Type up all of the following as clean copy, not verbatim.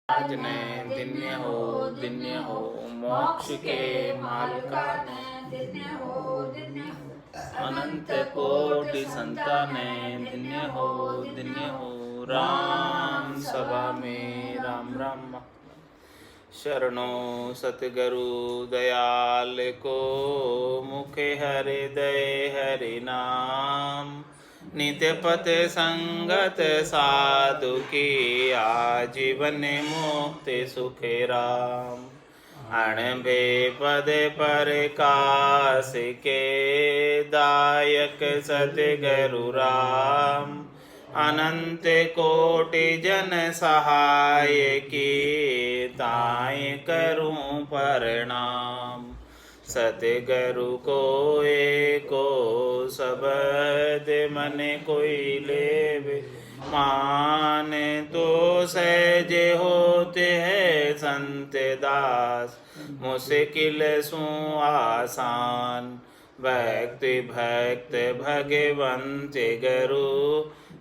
आज ने दिन्य हो मोक्ष के माल का दिन्य हो अनंत कोटि संताने दिन्य हो राम सभा में राम राम शरणो सतगुरु दयाल को मुखे हृदय हरि नाम नित्य पथ संगत साधु की आजीवन मुक्ति सुखे राम अणभे पद पर कास के दायक सतगुरु राम अनंत कोटि जन सहाय की ताय करूं प्रणाम सतगुरु को एको शब्द मन कोई लेवे मान तो सहज होते हैं संत दास मुश्किल सु आसान भक्ति भक्त भगवंत गुरु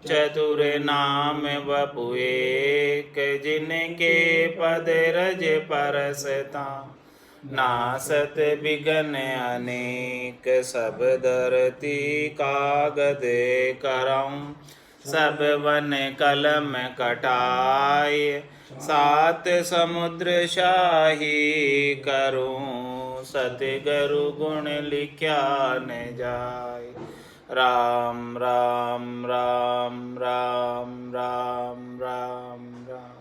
चतुर नाम बपु एक जिनके पद रज परसता नासत बिगन अनेक सब धरती कागद करम सब वन कलम कटाय सात समुद्र शाही करूं सतगुरु गुण लिख्या न जाय राम राम राम राम राम राम राम।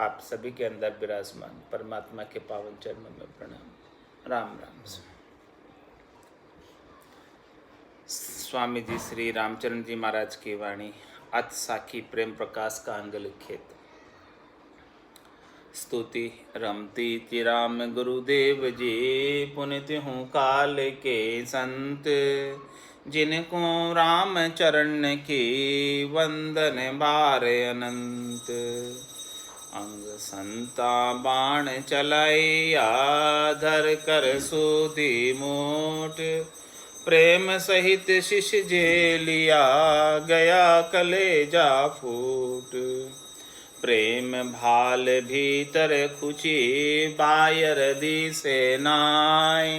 आप सभी के अंदर विराजमान परमात्मा के पावन चरणों में प्रणाम। राम राम। स्वामी जी श्री रामचरण जी महाराज की वाणी अत साखी प्रेम प्रकाश का अंग लिखित स्तुति रमती ति राम गुरुदेव जी पुनित हूँ काल के संत जिनको राम चरण की वंदन बार अनंत अंग संता बाण चलाइया धर कर सूदी मूठ प्रेम सहित शिष्य जे लिया गया कलेजा फूट प्रेम भाल भीतर खुची बायर दी से नाय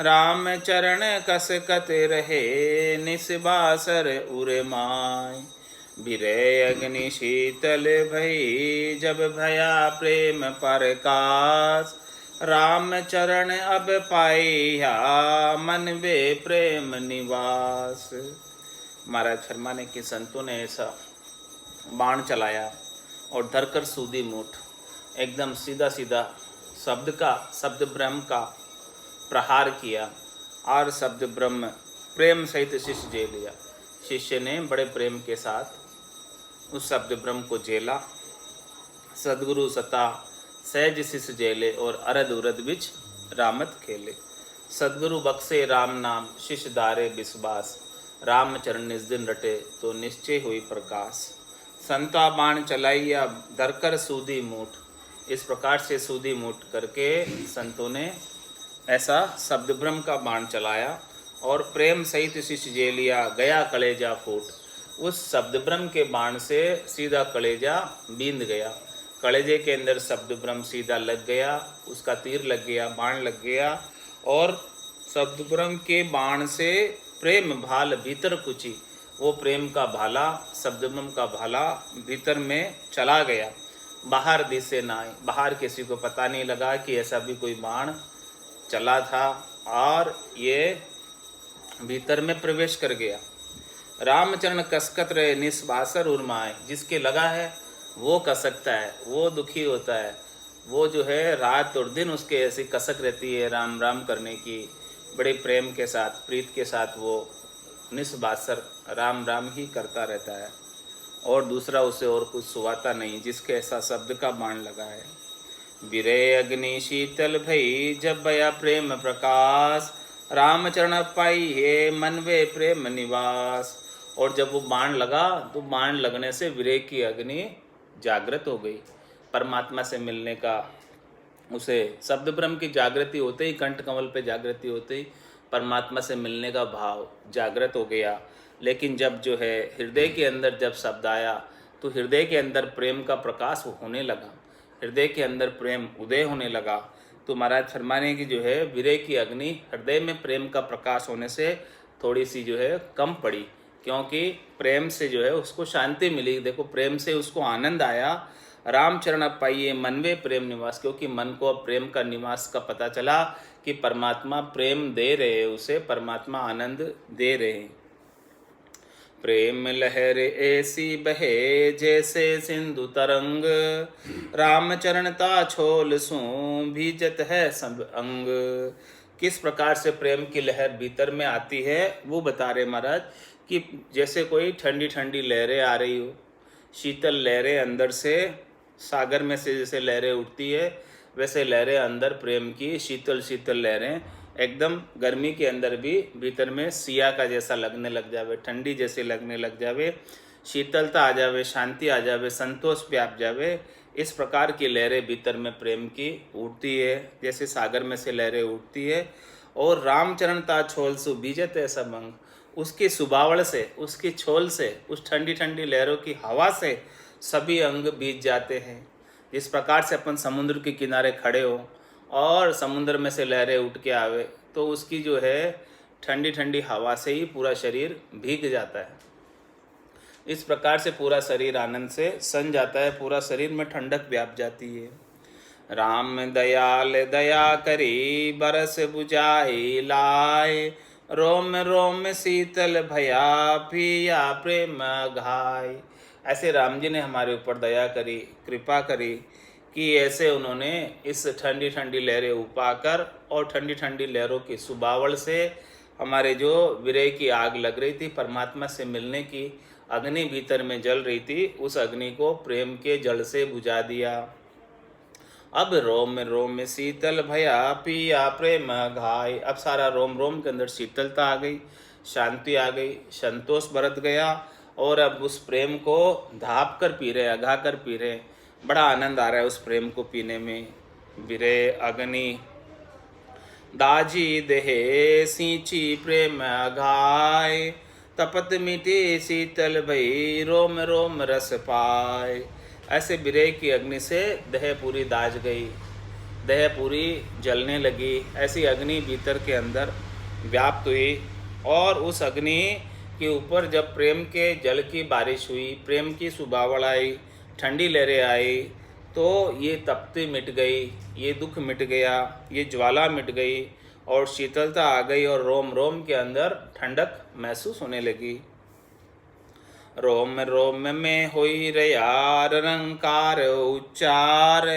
राम चरण कसकत रहे निस्बासर उरे माय बिरे अग्नि शीतल भई जब भया प्रेम प्रकाश राम चरण अब पाइया मन वे प्रेम निवास। महाराज फरमाने के संतों ने ऐसा बाण चलाया और धरकर सूदी मूठ एकदम सीधा सीधा शब्द ब्रह्म का प्रहार किया और शब्द ब्रह्म प्रेम सहित शिष्य जे लिया। शिष्य ने बड़े प्रेम के साथ उस शब्द ब्रह्म को जेला। सदगुरु सता सहज शिष्य जेले और अरद उरद बिच रामत खेले। सदगुरु बख्शे राम नाम शिष्य दारे विश्वास राम चरण निज दिन रटे तो निश्चय हुई प्रकाश। संता बाण चलाइया धरकर सूदी मूठ। इस प्रकार से सूदी मूठ करके संतों ने ऐसा शब्द ब्रह्म का बाण चलाया और प्रेम सहित शिष्य जे लिया गया कलेजा फूट। उस शब्द ब्रह्म के बाण से सीधा कलेजा बींद गया। कलेजे के अंदर शब्द ब्रह्म सीधा लग गया, उसका तीर लग गया, बाण लग गया और शब्द ब्रह्म के बाण से प्रेम भाल भीतर कुची। वो प्रेम का भाला शब्द ब्रह्म का भाला भीतर में चला गया। बाहर दिसे नाय, बाहर किसी को पता नहीं लगा कि ऐसा भी कोई बाण चला था और ये भीतर में प्रवेश कर गया। रामचरण कसकत रहे निस्बासर उर्माए। जिसके लगा है वो कसकता है, वो दुखी होता है, वो जो है रात और दिन उसके ऐसी कसक रहती है राम राम करने की। बड़े प्रेम के साथ प्रीत के साथ वो निस्बासर राम राम ही करता रहता है और दूसरा उसे और कुछ सुहाता नहीं जिसके ऐसा शब्द का बाण लगा है। बिरे अग्नि शीतल भई जब बया प्रेम प्रकाश राम चरण पाई हे मन वे प्रेम निवास। और जब वो बाण लगा तो बाण लगने से विरह की अग्नि जागृत हो गई। परमात्मा से मिलने का उसे शब्द ब्रह्म की जागृति होते ही कंठ कमल पे जागृति होते ही परमात्मा से मिलने का भाव जागृत हो गया। लेकिन जब जो है हृदय के अंदर जब शब्द आया तो हृदय के अंदर प्रेम का प्रकाश होने लगा, हृदय के अंदर प्रेम उदय होने लगा। तो महाराज फरमाने की जो है विरह की अग्नि हृदय में प्रेम का प्रकाश होने से थोड़ी सी जो है कम पड़ी, क्योंकि प्रेम से जो है उसको शांति मिली। देखो प्रेम से उसको आनंद आया। रामचरण अब पाइए मनवे प्रेम निवास, क्योंकि मन को अब प्रेम का निवास का पता चला कि परमात्मा प्रेम दे रहे, उसे परमात्मा आनंद दे रहे। प्रेम लहर ऐसी बहे जैसे सिंधु तरंग, रामचरणता छोल सो भीजत है सब अंग। किस प्रकार से प्रेम की लहर भीतर में आती है वो बता रहे महाराज कि जैसे कोई ठंडी ठंडी लहरें आ रही हो, शीतल लहरें अंदर से, सागर में से जैसे लहरें उठती है वैसे लहरें अंदर प्रेम की शीतल शीतल लहरें एकदम गर्मी के अंदर भी भीतर में सिया का जैसा लगने लग जावे, ठंडी जैसे लगने लग जावे, शीतलता आ जावे, शांति आ जावे, संतोष व्याप जावे। इस प्रकार की लहरें भीतर में प्रेम की उठती है, जैसे सागर में से लहरें उठती है। और रामचरण ता छोल सु बीजत है सब अंग, उसकी सुबावड़ से, उसकी छोल से, उस ठंडी ठंडी लहरों की हवा से सभी अंग बीज जाते हैं। जिस प्रकार से अपन समुद्र के किनारे खड़े हो और समुद्र में से लहरें उठ के आवे तो उसकी जो है ठंडी ठंडी हवा से ही पूरा शरीर भीग जाता है। इस प्रकार से पूरा शरीर आनंद से सन जाता है, पूरा शरीर में ठंडक व्याप जाती है। राम दयाल दया करी बरस बुझाई लाए, रोम रोम शीतल भया पिया प्रेम घाय। ऐसे राम जी ने हमारे ऊपर दया करी, कृपा करी कि ऐसे उन्होंने इस ठंडी ठंडी लहरें उपाकर और ठंडी ठंडी लहरों की सुबावड़ से हमारे जो विरह की आग लग रही थी, परमात्मा से मिलने की अग्नि भीतर में जल रही थी, उस अग्नि को प्रेम के जल से बुझा दिया। अब रोम रोम शीतल भया पिया प्रेम घाय। अब सारा रोम रोम के अंदर शीतलता आ गई, शांति आ गई, संतोष बरत गया और अब उस प्रेम को धाप कर पी रहे, अघा कर पी रहे। बड़ा आनंद आ रहा है उस प्रेम को पीने में। विरह अग्नि दाजी देहे सींची प्रेम अघाय, तपत मिटी शीतल भई रोम रोम रस पाए। ऐसे विरह की अग्नि से देह पूरी दाज गई, देह पूरी जलने लगी। ऐसी अग्नि भीतर के अंदर व्याप्त हुई और उस अग्नि के ऊपर जब प्रेम के जल की बारिश हुई, प्रेम की सुबावड़ आई, ठंडी लहरें आई, तो ये तपती मिट गई, ये दुख मिट गया, ये ज्वाला मिट गई और शीतलता आ गई और रोम रोम के अंदर ठंडक महसूस होने लगी। रोम रोम में होई रया रंकार उच्चार,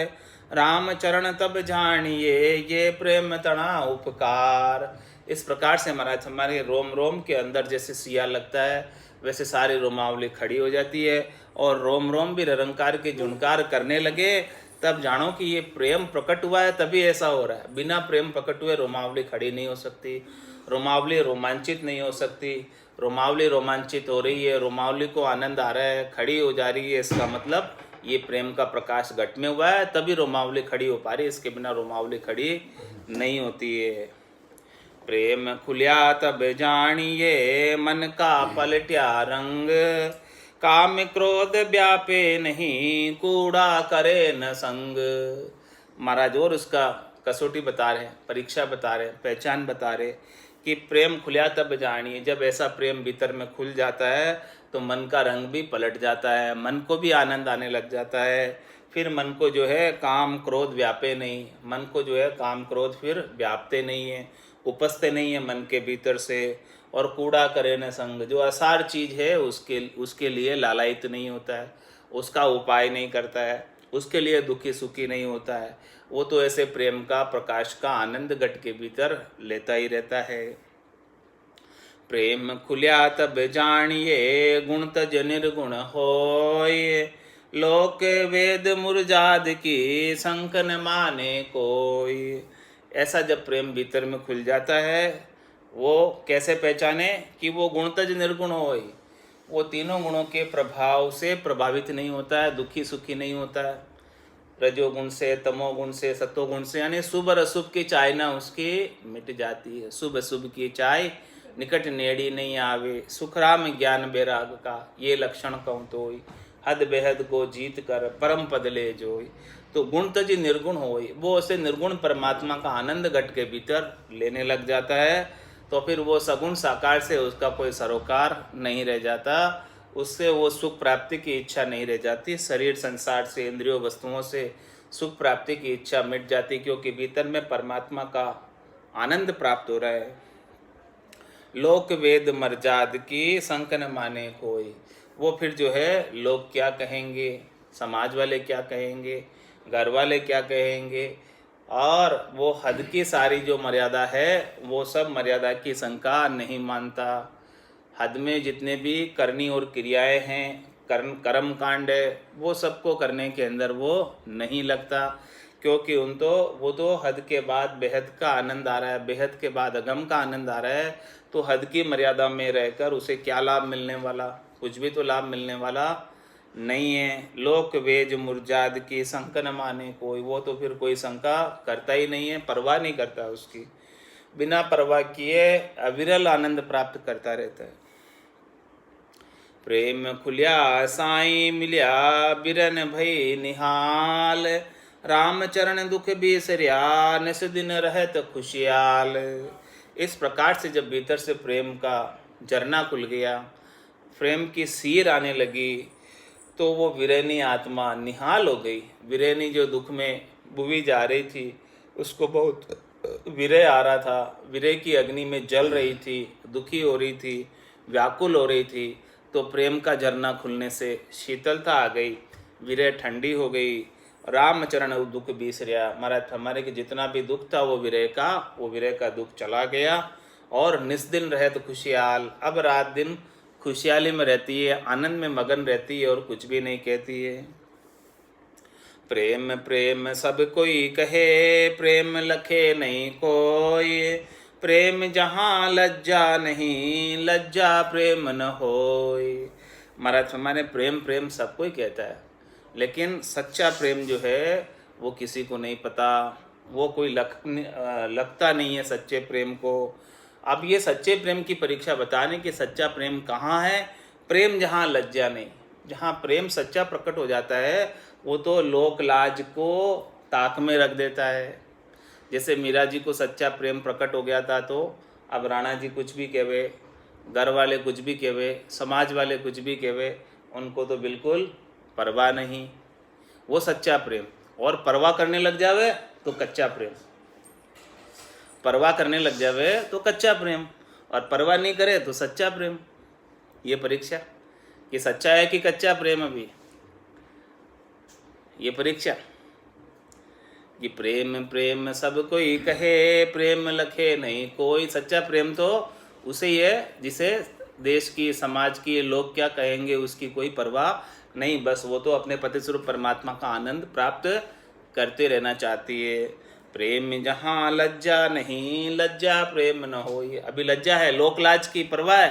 रामचरण तब जानिए ये प्रेम तना उपकार। इस प्रकार से महाराज हमारे रोम रोम के अंदर जैसे सिया लगता है वैसे सारी रोमावली खड़ी हो जाती है और रोम रोम भी रंकार के झुनकार करने लगे। तब जानो कि ये प्रेम प्रकट हुआ है, तभी ऐसा हो रहा है। बिना प्रेम प्रकट हुए रोमावली खड़ी नहीं हो सकती, रोमावली रोमांचित नहीं हो सकती। रोमावली रोमांचित हो रही है, रोमावली को आनंद आ रहा है, खड़ी हो जा रही है, इसका मतलब ये प्रेम का प्रकाश घट में हुआ है, तभी रोमावली खड़ी हो पा रही है, इसके बिना रोमावली खड़ी नहीं होती है। प्रेम खुलिया तब जानिए मन का पलट्या रंग, काम क्रोध व्यापे नहीं कूड़ा करे न संग। महाराज और उसका कसौटी बता रहे हैं, परीक्षा बता रहे हैं, पहचान बता रहे कि प्रेम खुलिया तब जानिए। जब ऐसा प्रेम भीतर में खुल जाता है तो मन का रंग भी पलट जाता है, मन को भी आनंद आने लग जाता है। फिर मन को जो है काम क्रोध व्यापे नहीं, मन को जो है काम क्रोध फिर व्यापते नहीं है, उपजते नहीं है मन के भीतर से। और कूड़ा करे न संग, जो असार चीज़ है उसके लिए लालायित नहीं होता है, उसका उपाय नहीं करता है, उसके लिए दुखी सुखी नहीं होता है। वो तो ऐसे प्रेम का प्रकाश का आनंद घट के भीतर लेता ही रहता है। प्रेम खुलिया तब जानिए गुण तज निर्गुण होय, लोक वेद मुरजाद की संक न माने कोई। ऐसा जब प्रेम भीतर में खुल जाता है, वो कैसे पहचाने कि वो गुणतज निर्गुण होय, वो तीनों गुणों के प्रभाव से प्रभावित नहीं होता है, दुखी सुखी नहीं होता है। रजोगुण से, तमोगुण से, सतोगुण से, यानी शुभ और अशुभ की चाय ना उसकी मिट जाती है। शुभ अशुभ की चाय निकट नेड़ी नहीं आवे, सुखराम ज्ञान बैराग का ये लक्षण कहूँ तो हद बेहद को जीत कर परम पद ले जोई। तो गुण तो जी निर्गुण होई, वो उसे निर्गुण परमात्मा का आनंद घट के भीतर लेने लग जाता है, तो फिर वो सगुण साकार से उसका कोई सरोकार नहीं रह जाता, उससे वो सुख प्राप्ति की इच्छा नहीं रह जाती, शरीर संसार से इंद्रियों वस्तुओं से सुख प्राप्ति की इच्छा मिट जाती, क्योंकि भीतर में परमात्मा का आनंद प्राप्त हो रहा है। लोक वेद मर्जाद की संक न माने कोई, वो फिर जो है लोग क्या कहेंगे, समाज वाले क्या कहेंगे, घर वाले क्या कहेंगे, और वो हद की सारी जो मर्यादा है वो सब मर्यादा की शंका नहीं मानता। हद में जितने भी करनी और क्रियाएं हैं, कर्म कांड है, वो सबको करने के अंदर वो नहीं लगता, क्योंकि वो तो हद के बाद बेहद का आनंद आ रहा है, बेहद के बाद अगम का आनंद आ रहा है, तो हद की मर्यादा में रहकर उसे क्या लाभ मिलने वाला, कुछ भी तो लाभ मिलने वाला नहीं है। लोक वेज मुर्जाद की शंका न माने कोई, वो तो फिर कोई शंका करता ही नहीं है, परवाह नहीं करता उसकी, बिना परवाह किए अविरल आनंद प्राप्त करता रहता है। प्रेम खुलिया साईं मिलिया बिरन भई निहाल, राम चरण दुख बिसरिया निस दिन रहत खुशियाल। इस प्रकार से जब भीतर से प्रेम का झरना खुल गया, प्रेम की सीर आने लगी, तो वो विरहनी आत्मा निहाल हो गई। विरहनी जो दुख में बुवी जा रही थी, उसको बहुत विरह आ रहा था, विरह की अग्नि में जल रही थी, दुखी हो रही थी, व्याकुल हो रही थी, तो प्रेम का झरना खुलने से शीतलता आ गई, विरह ठंडी हो गई, रामचरण दुख बिसरिया। महाराज हमारे के जितना भी दुख था वो विरह का दुख चला गया, और निस्दिन रहत खुशियाल, अब रात दिन खुशहाली में रहती है, आनंद में मगन रहती है और कुछ भी नहीं कहती है। प्रेम प्रेम सब कोई कहे, प्रेम लखे नहीं कोई, प्रेम जहाँ लज्जा नहीं, लज्जा प्रेम न होय। महाराज हमारे प्रेम प्रेम सब कोई कहता है, लेकिन सच्चा प्रेम जो है वो किसी को नहीं पता, वो कोई लगता नहीं है सच्चे प्रेम को। अब ये सच्चे प्रेम की परीक्षा बताने कि सच्चा प्रेम कहाँ है। प्रेम जहाँ लज्जा नहीं, जहाँ प्रेम सच्चा प्रकट हो जाता है, वो तो लोक लाज को ताक में रख देता है। जैसे मीरा जी को सच्चा प्रेम प्रकट हो गया था, तो अब राणा जी कुछ भी कहे, घर वाले कुछ भी कहे, समाज वाले कुछ भी कहे, उनको तो बिल्कुल परवाह नहीं। वो सच्चा प्रेम। और परवाह करने लग जावे तो कच्चा प्रेम, परवाह करने लग जावे तो कच्चा प्रेम, और परवाह नहीं करे तो सच्चा प्रेम। ये परीक्षा कि सच्चा है कि कच्चा प्रेम, अभी ये परीक्षा कि प्रेम प्रेम सब कोई कहे, प्रेम लखे नहीं कोई। सच्चा प्रेम तो उसे ही है जिसे देश की, समाज की, लोग क्या कहेंगे उसकी कोई परवाह नहीं, बस वो तो अपने पति स्वरूप परमात्मा का आनंद प्राप्त करते रहना चाहती है। प्रेम जहाँ लज्जा नहीं, लज्जा प्रेम न हो। अभी लज्जा है, लोक लाज की परवाह है,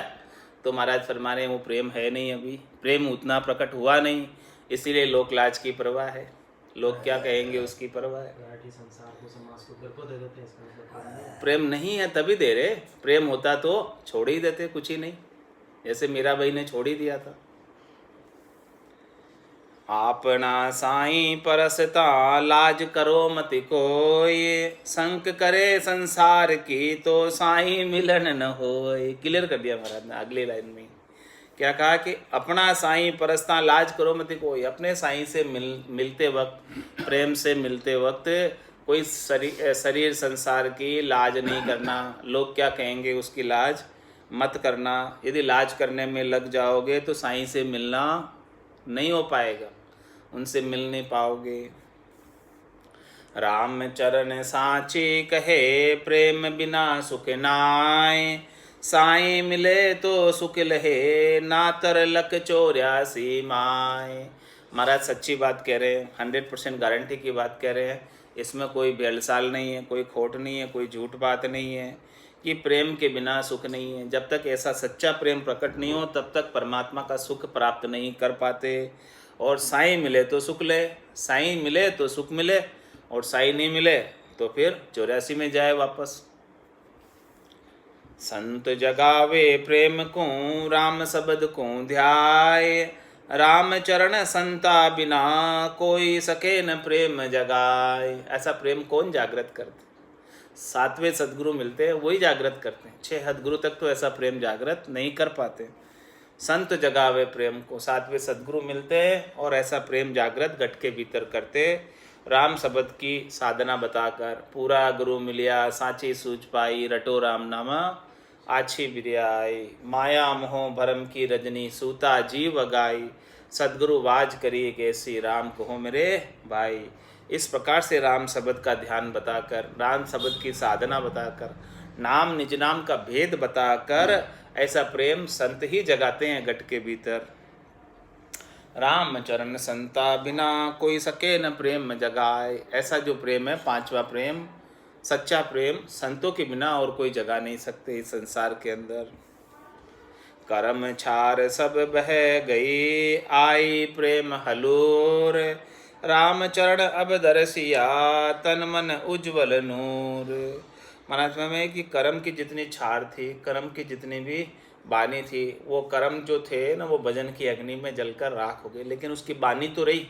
तो महाराज फरमा रहे हैं वो प्रेम है नहीं, अभी प्रेम उतना प्रकट हुआ नहीं, इसीलिए लोक लाज की परवाह है, लोग क्या कहेंगे उसकी परवाह है। संसार को, समाज को किसको दे देते हैं, इसका मतलब प्रेम नहीं है तभी दे रहे, प्रेम होता तो छोड़ ही देते, कुछ ही नहीं, जैसे मीरा भाई ने छोड़ ही दिया था। आपना साईं परसता लाज करो मति कोई, संक करे संसार की तो साईं मिलन न होय। क्लियर कर दिया महाराज ने अगली लाइन में। क्या कहा कि अपना साईं परसता लाज करो मति कोई, अपने साईं से मिलते वक्त, प्रेम से मिलते वक्त कोई शरीर संसार की लाज नहीं करना, लोग क्या कहेंगे उसकी लाज मत करना। यदि लाज करने में लग जाओगे तो साईं से मिलना नहीं हो पाएगा, उनसे मिल नहीं पाओगे। राम चरण साची कहे, प्रेम बिना सुख नाय, साईं मिले तो सुख लहे, ना तर लक 84 माय। महाराज सच्ची बात कह रहे हैं, 100% गारंटी की बात कह रहे हैं, इसमें कोई भेड़साल नहीं है, कोई खोट नहीं है, कोई झूठ बात नहीं है कि प्रेम के बिना सुख नहीं है। जब तक ऐसा सच्चा प्रेम प्रकट नहीं हो तब तक परमात्मा का सुख प्राप्त नहीं कर पाते। और साईं मिले तो सुख ले, साईं मिले तो सुख मिले, और साईं नहीं मिले तो फिर 84 में जाए वापस। संत जगावे प्रेम को, राम शब्द को ध्याय, राम चरण संता बिना कोई सके न प्रेम जगाए। ऐसा प्रेम कौन जागृत करते? सातवें सदगुरु मिलते हैं वही जागृत करते हैं। 6 सदगुरु तक तो ऐसा प्रेम जागृत नहीं कर पाते। संत जगावे प्रेम को, सातवें सदगुरु मिलते हैं और ऐसा प्रेम जागृत घट के भीतर करते। राम शब्द की साधना बताकर पूरा गुरु मिलिया सांची सूझ पाई, रटो राम नामा आछी बिरियाई। माया मोह भरम की रजनी सूता जीव गाई, सदगुरु वाज करिए कैसी राम कहो मेरे भाई। इस प्रकार से राम शब्द का ध्यान बताकर, राम शब्द की साधना बताकर, नाम निज नाम का भेद बताकर ऐसा प्रेम संत ही जगाते हैं घट के भीतर। राम चरण संता बिना कोई सके न प्रेम जगाए। ऐसा जो प्रेम है, 5वां प्रेम, सच्चा प्रेम, संतों के बिना और कोई जगा नहीं सकते इस संसार के अंदर। करम छार सब बह गई आई प्रेम हलूर, राम चरण अब दरसिया तन मन उज्ज्वल नूर। महाराज में कि कर्म की जितनी छार थी, कर्म की जितनी भी बानी थी, वो कर्म जो थे ना वो भजन की अग्नि में जलकर राख हो गए, लेकिन उसकी बानी तो रही,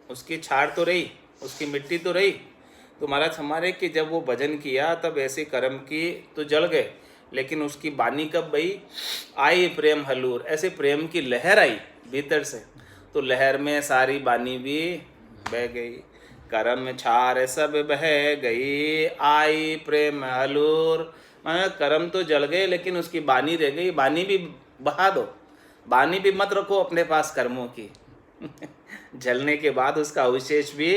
उसकी छार तो रही, उसकी मिट्टी तो रही। तो महाराज हमारे कि जब वो भजन किया तब ऐसे कर्म की तो जल गए, लेकिन उसकी बानी कब बही? आई प्रेम हलूर, ऐसे प्रेम की लहर आई भीतर से, तो लहर में सारी बानी भी बह गई। करम छार सब बह गई आई प्रेम हलूर, मतलब कर्म तो जल गए लेकिन उसकी बानी रह गई। बानी भी बहा दो, बानी भी मत रखो अपने पास कर्मों की जलने के बाद उसका अवशेष भी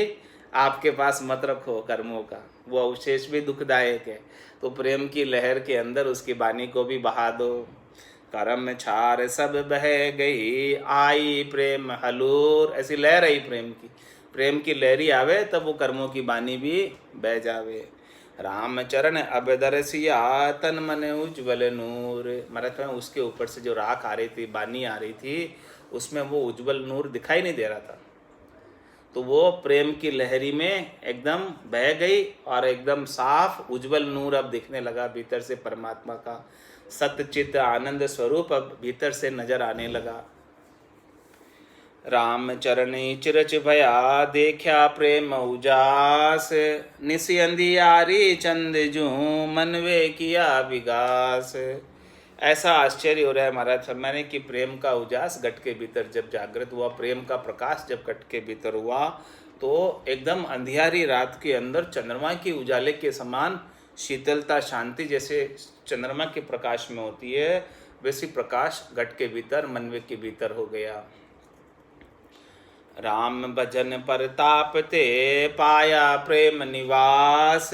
आपके पास मत रखो कर्मों का, वो अवशेष भी दुखदायक है। तो प्रेम की लहर के अंदर उसकी बानी को भी बहा दो। करम छार सब बह गई आई प्रेम हलूर, ऐसी लहर आई प्रेम की, प्रेम की लहरी आवे तब वो कर्मों की बानी भी बह जावे। राम चरण अब दरसिया तन मन उज्ज्वल नूर। महाराज उसके ऊपर से जो राख आ रही थी, बानी आ रही थी, उसमें वो उज्ज्वल नूर दिखाई नहीं दे रहा था। तो वो प्रेम की लहरी में एकदम बह गई और एकदम साफ उज्ज्वल नूर अब दिखने लगा भीतर से। परमात्मा का सतचित आनंद स्वरूप अब भीतर से नजर आने लगा। राम चरणी चिरच भया देखा प्रेम उजास, निसी अंधियारी चंद जू मनवे किया विगास। ऐसा आश्चर्य हो रहा है महाराज फरमाने कि प्रेम का उजास घट के भीतर जब जागृत हुआ, प्रेम का प्रकाश जब घट के भीतर हुआ, तो एकदम अंधियारी रात के अंदर चंद्रमा की उजाले के समान शीतलता, शांति जैसे चंद्रमा के प्रकाश में होती है, वैसी प्रकाश घट के भीतर, मनवे के भीतर हो गया। राम भजन परताप ते पाया प्रेम निवास,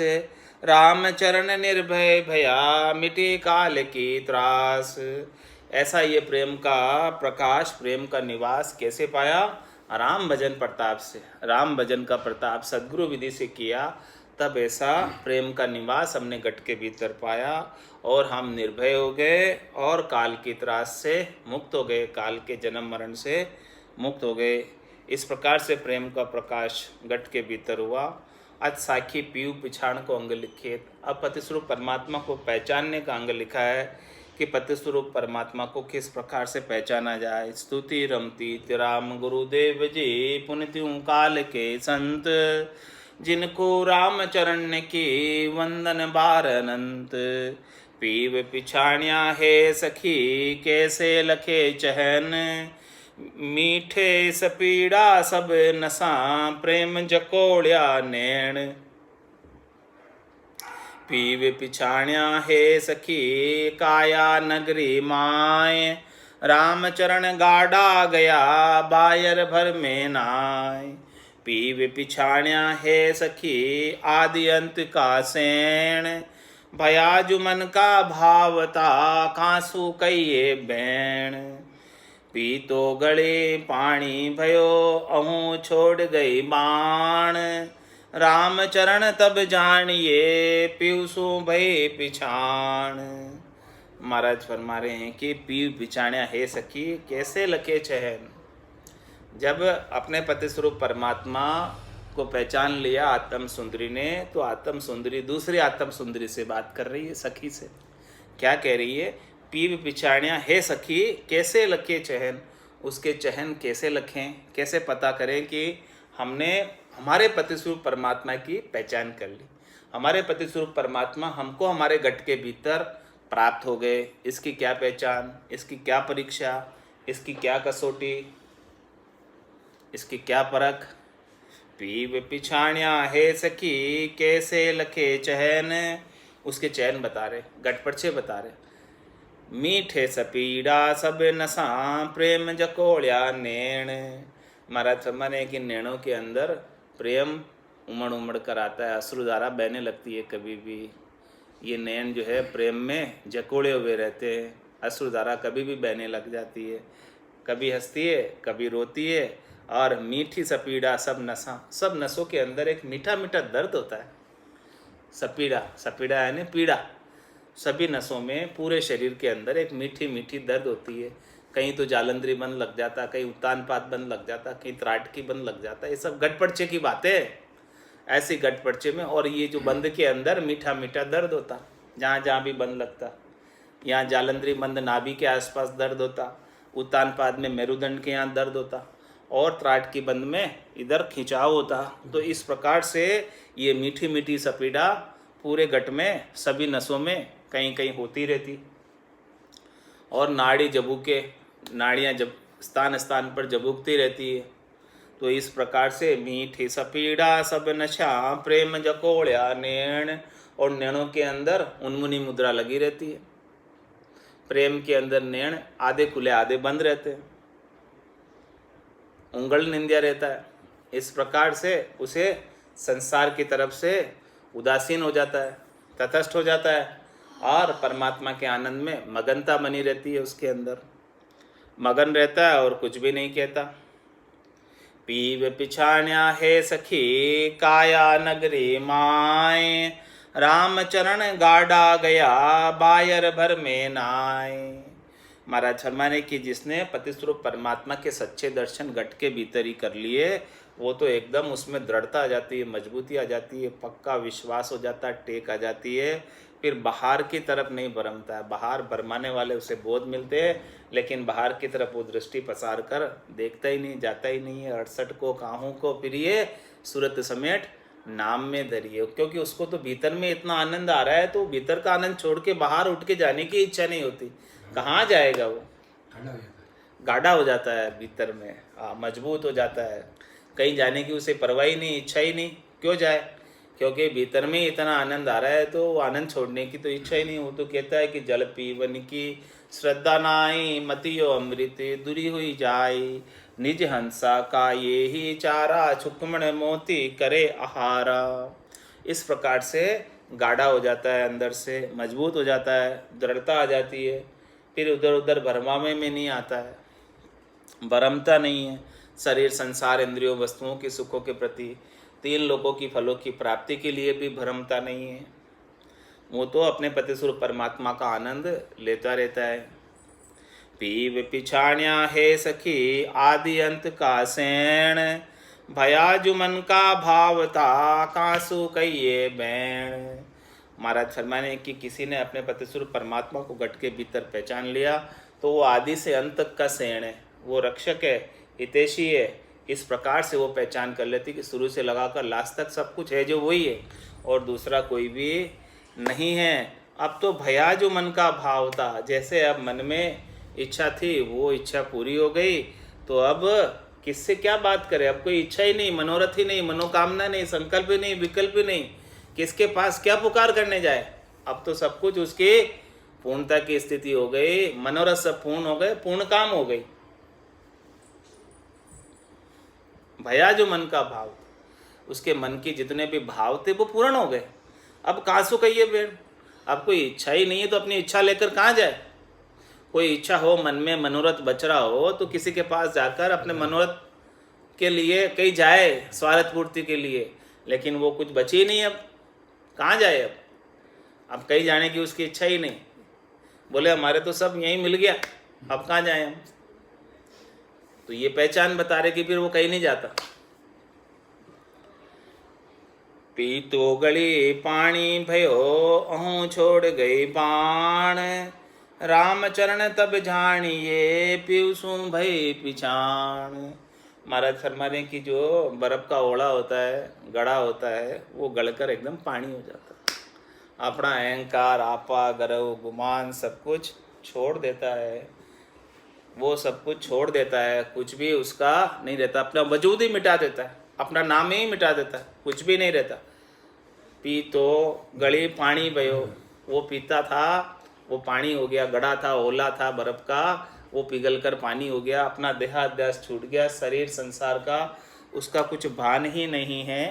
राम चरण निर्भय भया मिटी काल की त्रास। ऐसा ये प्रेम का प्रकाश, प्रेम का निवास कैसे पाया? राम भजन प्रताप से, राम भजन का प्रताप सद्गुरु विधि से किया, तब ऐसा प्रेम का निवास हमने घट के भीतर पाया और हम निर्भय हो गए और काल की त्रास से मुक्त हो गए, काल के जन्म मरण से मुक्त हो गए। इस प्रकार से प्रेम का प्रकाश घट के भीतर हुआ। आज साखी पीयू पिछाण को अंग लिखे। अब पतिस्वरूप परमात्मा को पहचानने का अंग लिखा है कि पतिस्वरूप परमात्मा को किस प्रकार से पहचाना जाए। स्तुति रमती राम गुरुदेव जी पुनित्यु काल के संत, जिनको राम चरण की वंदन बार अनंत। पीव पिछाणिया है सखी कैसे लखे चहन, मीठे सपीड़ा सब नसा प्रेम जकोड़िया नैण। पीव पिछाणिया है सखी काया नगरी माय, राम चरण गाड़ा गया बायर भर में नाय। पीव पिछाणिया है सखी आदि अंत का सैण, भयाजु मन का भावता कांसू कहिए बैण। पी तो गले पानी भयो अहूँ छोड़ गई बाण, राम चरण तब जानिए पीयूसु भय पिछाण। महाराज फरमा रहे हैं कि पीव पिछाण्या हे सखी कैसे लखे चहन। जब अपने पति स्वरूप परमात्मा को पहचान लिया आत्म सुंदरी ने, तो आत्म सुंदरी दूसरी आत्म सुंदरी से बात कर रही है, सखी से। क्या कह रही है? पीव पिछाणिया हे सखी कैसे लखे चहन। उसके चहन कैसे लखें, कैसे पता करें कि हमने हमारे पतिस्वरूप परमात्मा की पहचान कर ली, हमारे पतिस्वरूप परमात्मा हमको हमारे गट के भीतर प्राप्त हो गए। इसकी क्या पहचान, इसकी क्या परीक्षा, इसकी क्या कसौटी, इसकी क्या परख। पीव पिछाण्या है सखी कैसे लखे चहन, उसके चैन बता रहे, गटपड़छे बता रहे। मीठे सपीड़ा सब नशा प्रेम जकोड़िया नैण। महाराज माने कि नैणों के अंदर प्रेम उमड़ उमड़ कर आता है, अश्रुधारा बहने लगती है कभी भी। ये नैन जो है प्रेम में जकोड़े हुए रहते हैं, अश्रुधारा कभी भी बहने लग जाती है, कभी हंसती है कभी रोती है। और मीठी सपीड़ा सब नशा, सब नसों के अंदर एक मीठा मीठा दर्द होता है। सपीड़ा, सपीड़ा यानी पीड़ा, सभी नसों में पूरे शरीर के अंदर एक मीठी मीठी दर्द होती है। कहीं तो जालंधरी बंद लग जाता, कहीं उत्तानपाद बंद लग जाता, कहीं त्राटकी बंद लग जाता। ये सब गटपड़चे की बातें है। ऐसी गटपड़चे में और ये जो बंद के अंदर मीठा मीठा दर्द होता, जहाँ जहाँ भी बंद लगता। यहाँ जालंधरी बंद नाभि के आसपास दर्द होता, उत्तानपाद में मेरुदंड के यहाँ दर्द होता, और त्राटकी बंद में इधर खिंचाव होता। तो इस प्रकार से ये मीठी मीठी सपीड़ा पूरे गट में सभी नसों में कहीं कहीं होती रहती। और नाड़ी जबूके, नाड़ियाँ जब स्थान स्थान पर जबूकती रहती है। तो इस प्रकार से मीठी सपीड़ा सब नशा प्रेम जकोड़िया नैण, और नैणों के अंदर उन्मुनी मुद्रा लगी रहती है। प्रेम के अंदर नैण आधे खुले आधे बंद रहते हैं, उंगल निंदिया रहता है। इस प्रकार से उसे संसार की तरफ से उदासीन हो जाता है, तटस्थ हो जाता है, और परमात्मा के आनंद में मगनता बनी रहती है। उसके अंदर मगन रहता है और कुछ भी नहीं कहता। पीव पिछाण्या है सखी काया नगरी माए, रामचरण गाड़ा गया बायर भर में नाय। महाराज शर्मा ने कि जिसने पतिस्वरूप परमात्मा के सच्चे दर्शन गट के भीतर ही कर लिए, वो तो एकदम उसमें दृढ़ता आ जाती है, मजबूती आ जाती है, पक्का विश्वास हो जाता है, टेक आ जाती है। फिर बाहर की तरफ नहीं भरमता है। बाहर भरमाने वाले उसे बोध मिलते हैं, लेकिन बाहर की तरफ वो दृष्टि पसार कर देखता ही नहीं, जाता ही नहीं है। 68 को काहू को फिरिए सूरत समेट नाम में धरिए। क्योंकि उसको तो भीतर में इतना आनंद आ रहा है, तो भीतर का आनंद छोड़ के बाहर उठ के जाने की इच्छा नहीं होती। कहाँ जाएगा वो? गाढ़ा हो जाता है भीतर में, मजबूत हो जाता है, कहीं जाने की उसे परवाह ही नहीं, इच्छा ही नहीं। क्यों जाए? क्योंकि भीतर में इतना आनंद आ रहा है, तो वो आनंद छोड़ने की तो इच्छा ही नहीं। वो तो कहता है कि जल पीवन की श्रद्धा नाई, मतियो अमृत दुरी हुई जाई, निज हंसा का ये ही चारा, छुकमण मोती करे आहारा। इस प्रकार से गाढ़ा हो जाता है, अंदर से मजबूत हो जाता है, दृढ़ता आ जाती है। फिर उधर उधर भरमावे में नहीं आता है, भरमता नहीं है। शरीर, संसार, इंद्रियों, वस्तुओं के सुखों के प्रति, 3 लोकों की फलों की प्राप्ति के लिए भी भरमता नहीं है। वो तो अपने पतिस्वरूप परमात्मा का आनंद लेता रहता है। पीव पिछाण्या है सखी आदि अंत का सैण, भयाजु मन का भावता कासु कहिए बैण। महाराज शर्मा ने कि किसी ने अपने पतिस्वरूप परमात्मा को गट के भीतर पहचान लिया, तो वो आदि से अंत तक का सैण है, वो रक्षक है, हितैषी है। इस प्रकार से वो पहचान कर लेती कि शुरू से लगाकर लास्ट तक सब कुछ है जो वही है, और दूसरा कोई भी नहीं है। अब तो भया जो मन का भाव था, जैसे अब मन में इच्छा थी वो इच्छा पूरी हो गई, तो अब किससे क्या बात करें? अब कोई इच्छा ही नहीं, मनोरथ ही नहीं, मनोकामना नहीं, संकल्प ही नहीं, विकल्प ही नहीं। किसके पास क्या पुकार करने जाए? अब तो सब कुछ उसकी पूर्णता की स्थिति हो गई, मनोरथ सब पूर्ण हो गए, पूर्ण काम हो गई। भया जो मन का भाव, उसके मन के जितने भी भाव थे वो पूर्ण हो गए। अब कासु कहिए बेड़, अब कोई इच्छा ही नहीं है, तो अपनी इच्छा लेकर कहाँ जाए? कोई इच्छा हो मन में, मनोरथ बच रहा हो, तो किसी के पास जाकर अपने मनोरथ के लिए कहीं जाए, स्वार्थ पूर्ति के लिए। लेकिन वो कुछ बची ही नहीं, अब कहाँ जाए? अब कहीं जाने की उसकी इच्छा ही नहीं। बोले हमारे तो सब यहीं मिल गया, अब कहाँ जाए हम? तो ये पहचान बता रहे कि फिर वो कहीं नहीं जाता। पीतो गली पानी भयो अहूँ छोड़ गई बाण, राम चरण तब जानिए पीयूषों भय पिछाण। महाराज फरमा रहे हैं कि जो बर्फ का ओला होता है, गड़ा होता है, वो गड़कर एकदम पानी हो जाता है। अपना अहंकार, आपा, गर्व, गुमान सब कुछ छोड़ देता है, वो सब कुछ छोड़ देता है, कुछ भी उसका नहीं रहता, अपना वजूद ही मिटा देता है, अपना नाम ही मिटा देता है, कुछ भी नहीं रहता। पी तो गली पानी बयो, वो पीता था, वो पानी हो गया, गड़ा था, ओला था बर्फ का, वो पिघल कर पानी हो गया, अपना देहाध्यास छूट गया, शरीर संसार का उसका कुछ भान ही नहीं है।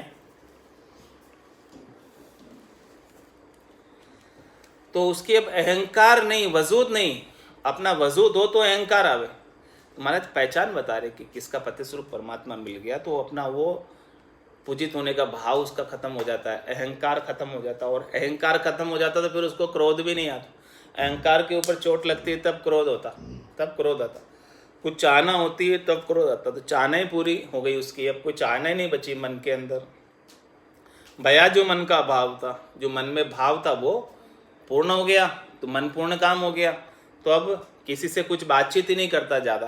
तो उसके अब अहंकार नहीं, वजूद नहीं, अपना वजूद हो तो अहंकार आवे। महाराज पहचान बता रहे कि किसका पति स्वरूप परमात्मा मिल गया तो अपना वो पूजित होने का भाव उसका खत्म हो जाता है, अहंकार खत्म हो जाता है। और अहंकार खत्म हो जाता तो फिर उसको क्रोध भी नहीं आता। अहंकार के ऊपर चोट लगती है तब क्रोध होता, तब क्रोध आता। कुछ चाहना होती है तब क्रोध आता। तो चाहना ही पूरी हो गई उसकी, अब कोई चाहना ही नहीं बची मन के अंदर। भया जो मन का भाव था, जो मन में भाव था वो पूर्ण हो गया, तो मन पूर्ण काम हो गया। तो अब किसी से कुछ बातचीत ही नहीं करता ज़्यादा,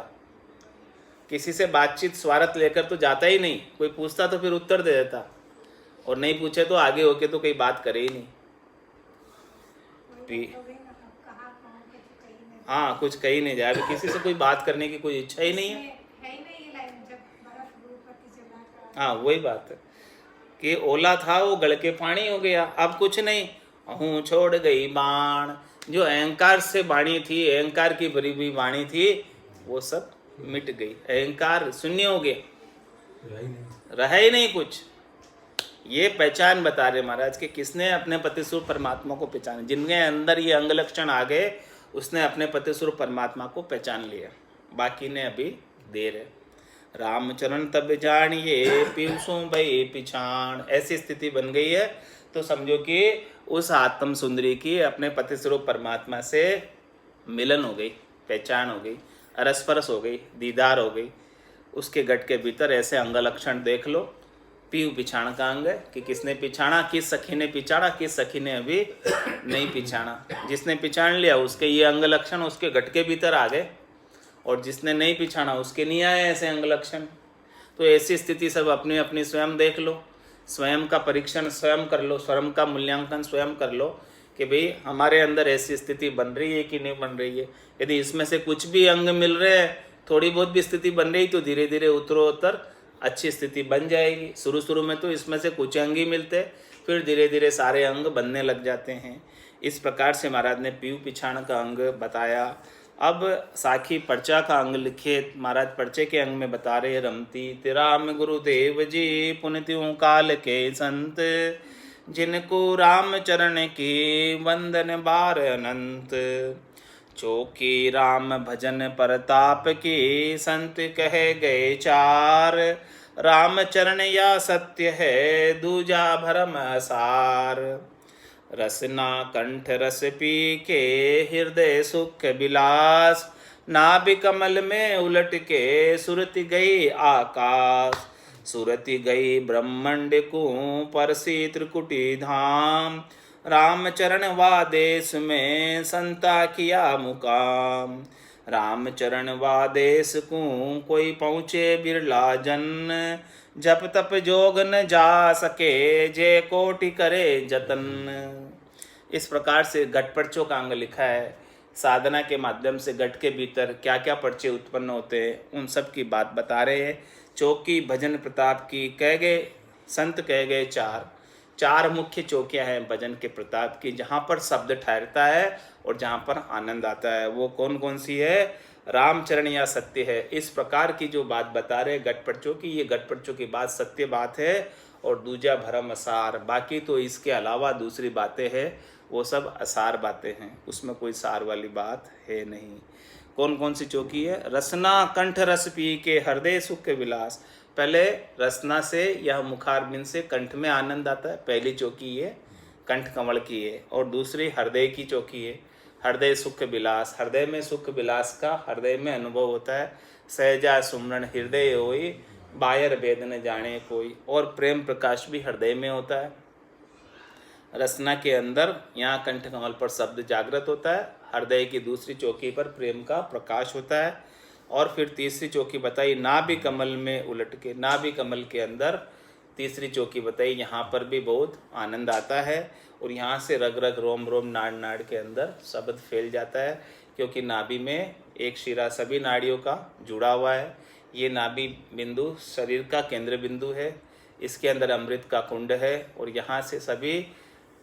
किसी से बातचीत स्वार्थ लेकर तो जाता ही नहीं। कोई पूछता तो फिर उत्तर दे देता, और नहीं पूछे तो आगे होके तो कोई बात करे ही नहीं। हाँ, कुछ कही नहीं जाए, किसी से कोई बात करने की कोई इच्छा ही नहीं है। हाँ, वही बात है कि ओला था वो गल के पानी हो गया, अब कुछ नहीं, हूँ छोड़ गई बाण। जो अहंकार से वाणी थी, अहंकार की भरी हुई वाणी थी, वो सब मिट गई, अहंकार शून्य हो गया, रहा ही नहीं कुछ। ये पहचान बता रहे महाराज कि किसने अपने पति स्वरूप परमात्मा को पहचाना। जिनके अंदर ये अंग लक्षण आ गए उसने अपने पति स्वरूप परमात्मा को पहचान लिया, बाकी ने अभी देर है। रामचरण तब जानिए पीयूषों भय पिछाण, ऐसी स्थिति बन गई है। तो समझो कि उस आत्म सुंदरी की अपने पति स्वरूप परमात्मा से मिलन हो गई, पहचान हो गई, अरसपरस हो गई, दीदार हो गई। उसके गट के भीतर ऐसे अंग लक्षण देख लो। पीयू पिछाण का अंग है कि किसने पिछाड़ा, किस सखी ने पिछाड़ा, किस सखी ने अभी नहीं पिछाड़ा। जिसने पिछाड़ लिया उसके ये अंग लक्षण उसके गट के भीतर आ गए, और जिसने नहीं पिछाड़ा उसके नहीं आए ऐसे अंग लक्षण। तो ऐसी स्थिति सब अपनी अपनी स्वयं देख लो, स्वयं का परीक्षण स्वयं कर लो, स्वयं का मूल्यांकन स्वयं कर लो कि भाई हमारे अंदर ऐसी स्थिति बन रही है कि नहीं बन रही है। यदि इसमें से कुछ भी अंग मिल रहे हैं, थोड़ी बहुत भी स्थिति बन रही, तो धीरे धीरे उत्तरोत्तर अच्छी स्थिति बन जाएगी। शुरू शुरू में तो इसमें से कुछ अंग ही मिलते, फिर धीरे धीरे सारे अंग बनने लग जाते हैं। इस प्रकार से महाराज ने पीयू पिछाण का अंग बताया। अब साखी पर्चा का अंग लिखे। महाराज पर्चे के अंग में बता रहे, रमती तिराम गुरुदेव जी पुनित्यों काल के संत, जिनको राम चरण की वंदन बार अनंत। चौकी राम भजन परताप की संत कहे गए चार, राम चरण या सत्य है दूजा भरम असार। रसना कंठ रस पी के हृदय सुख विलास, नाभि कमल में उलट के सुरति गई आकाश। सुरति गई ब्रह्मंड को परसी त्रिकुटी धाम, रामचरण वादेश में संता किया मुकाम। रामचरण वादेश को कोई पहुँचे बिरला जन, जप तप जोग न जा सके जे कोटि करे जतन। इस प्रकार से घट पर्चों का अंग लिखा है। साधना के माध्यम से घट के भीतर क्या क्या पर्चे उत्पन्न होते हैं उन सब की बात बता रहे हैं। चौकी भजन प्रताप की कह गए, संत कह गए चार मुख्य चौकियां हैं भजन के प्रताप की, जहाँ पर शब्द ठहरता है और जहाँ पर आनंद आता है। वो कौन कौन सी है? रामचरण या सत्य है। इस प्रकार की जो बात बता रहे गटपटचों की, ये गटपटचों की बात सत्य बात है और दूजा भरम असार। बाकी तो इसके अलावा दूसरी बातें हैं वो सब असार बातें हैं, उसमें कोई सार वाली बात है नहीं। कौन कौन सी चौकी है? रसना कंठ रस पी के हृदय सुख के विलास। पहले रसना से या मुखारबिंद से कंठ में आनंद आता है, पहली चौकी ये कंठ कमल की है। और दूसरी हृदय की चौकी है, हृदय सुख विलास। हृदय में सुख विलास का हृदय में अनुभव होता है। सहजा सुमरण हृदय होई, बायर वेद न जाने कोई। और प्रेम प्रकाश भी हृदय में होता है। रसना के अंदर यहाँ कंठ कमल पर शब्द जागृत होता है, हृदय की दूसरी चौकी पर प्रेम का प्रकाश होता है। और फिर तीसरी चौकी बताई नाभि कमल में उलट के, नाभि कमल के अंदर तीसरी चौकी बताई, यहाँ पर भी बहुत आनंद आता है। और यहाँ से रग रग रोम रोम नाड़ नाड़ के अंदर शब्द फैल जाता है, क्योंकि नाभि में एक शिरा सभी नाड़ियों का जुड़ा हुआ है। ये नाभि बिंदु शरीर का केंद्र बिंदु है, इसके अंदर अमृत का कुंड है और यहाँ से सभी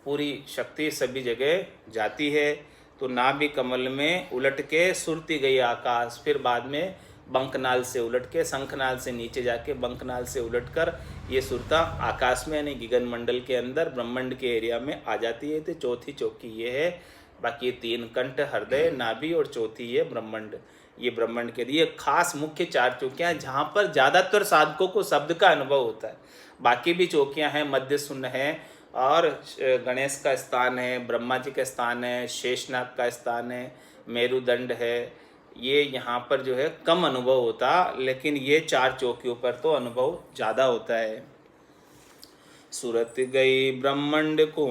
पूरी शक्ति सभी जगह जाती है। तो नाभि कमल में उलट के सुरती गई आकाश, फिर बाद में बंकनाल से उलट के शंखनाल से नीचे जाके बंकनाल से उलटकर ये सुरता आकाश में यानी गगन मंडल के अंदर ब्रह्मांड के एरिया में आ जाती है। तो चौथी चौकी ये है। बाकी 3 कंठ, हृदय, नाभि और चौथी ये ब्रह्मांड। ये ब्रह्मांड के लिए खास मुख्य 4 चौकियाँ जहाँ पर ज़्यादातर साधकों को शब्द का अनुभव होता है। बाकी भी चौकियाँ हैं, मध्य शून्य है और गणेश का स्थान है, ब्रह्मा जी का स्थान है, शेषनाग का स्थान है, मेरुदंड है। ये यहाँ पर जो है कम अनुभव होता, लेकिन ये 4 चौकियों पर तो अनुभव ज़्यादा होता है। सुरत गई ब्रह्मांड को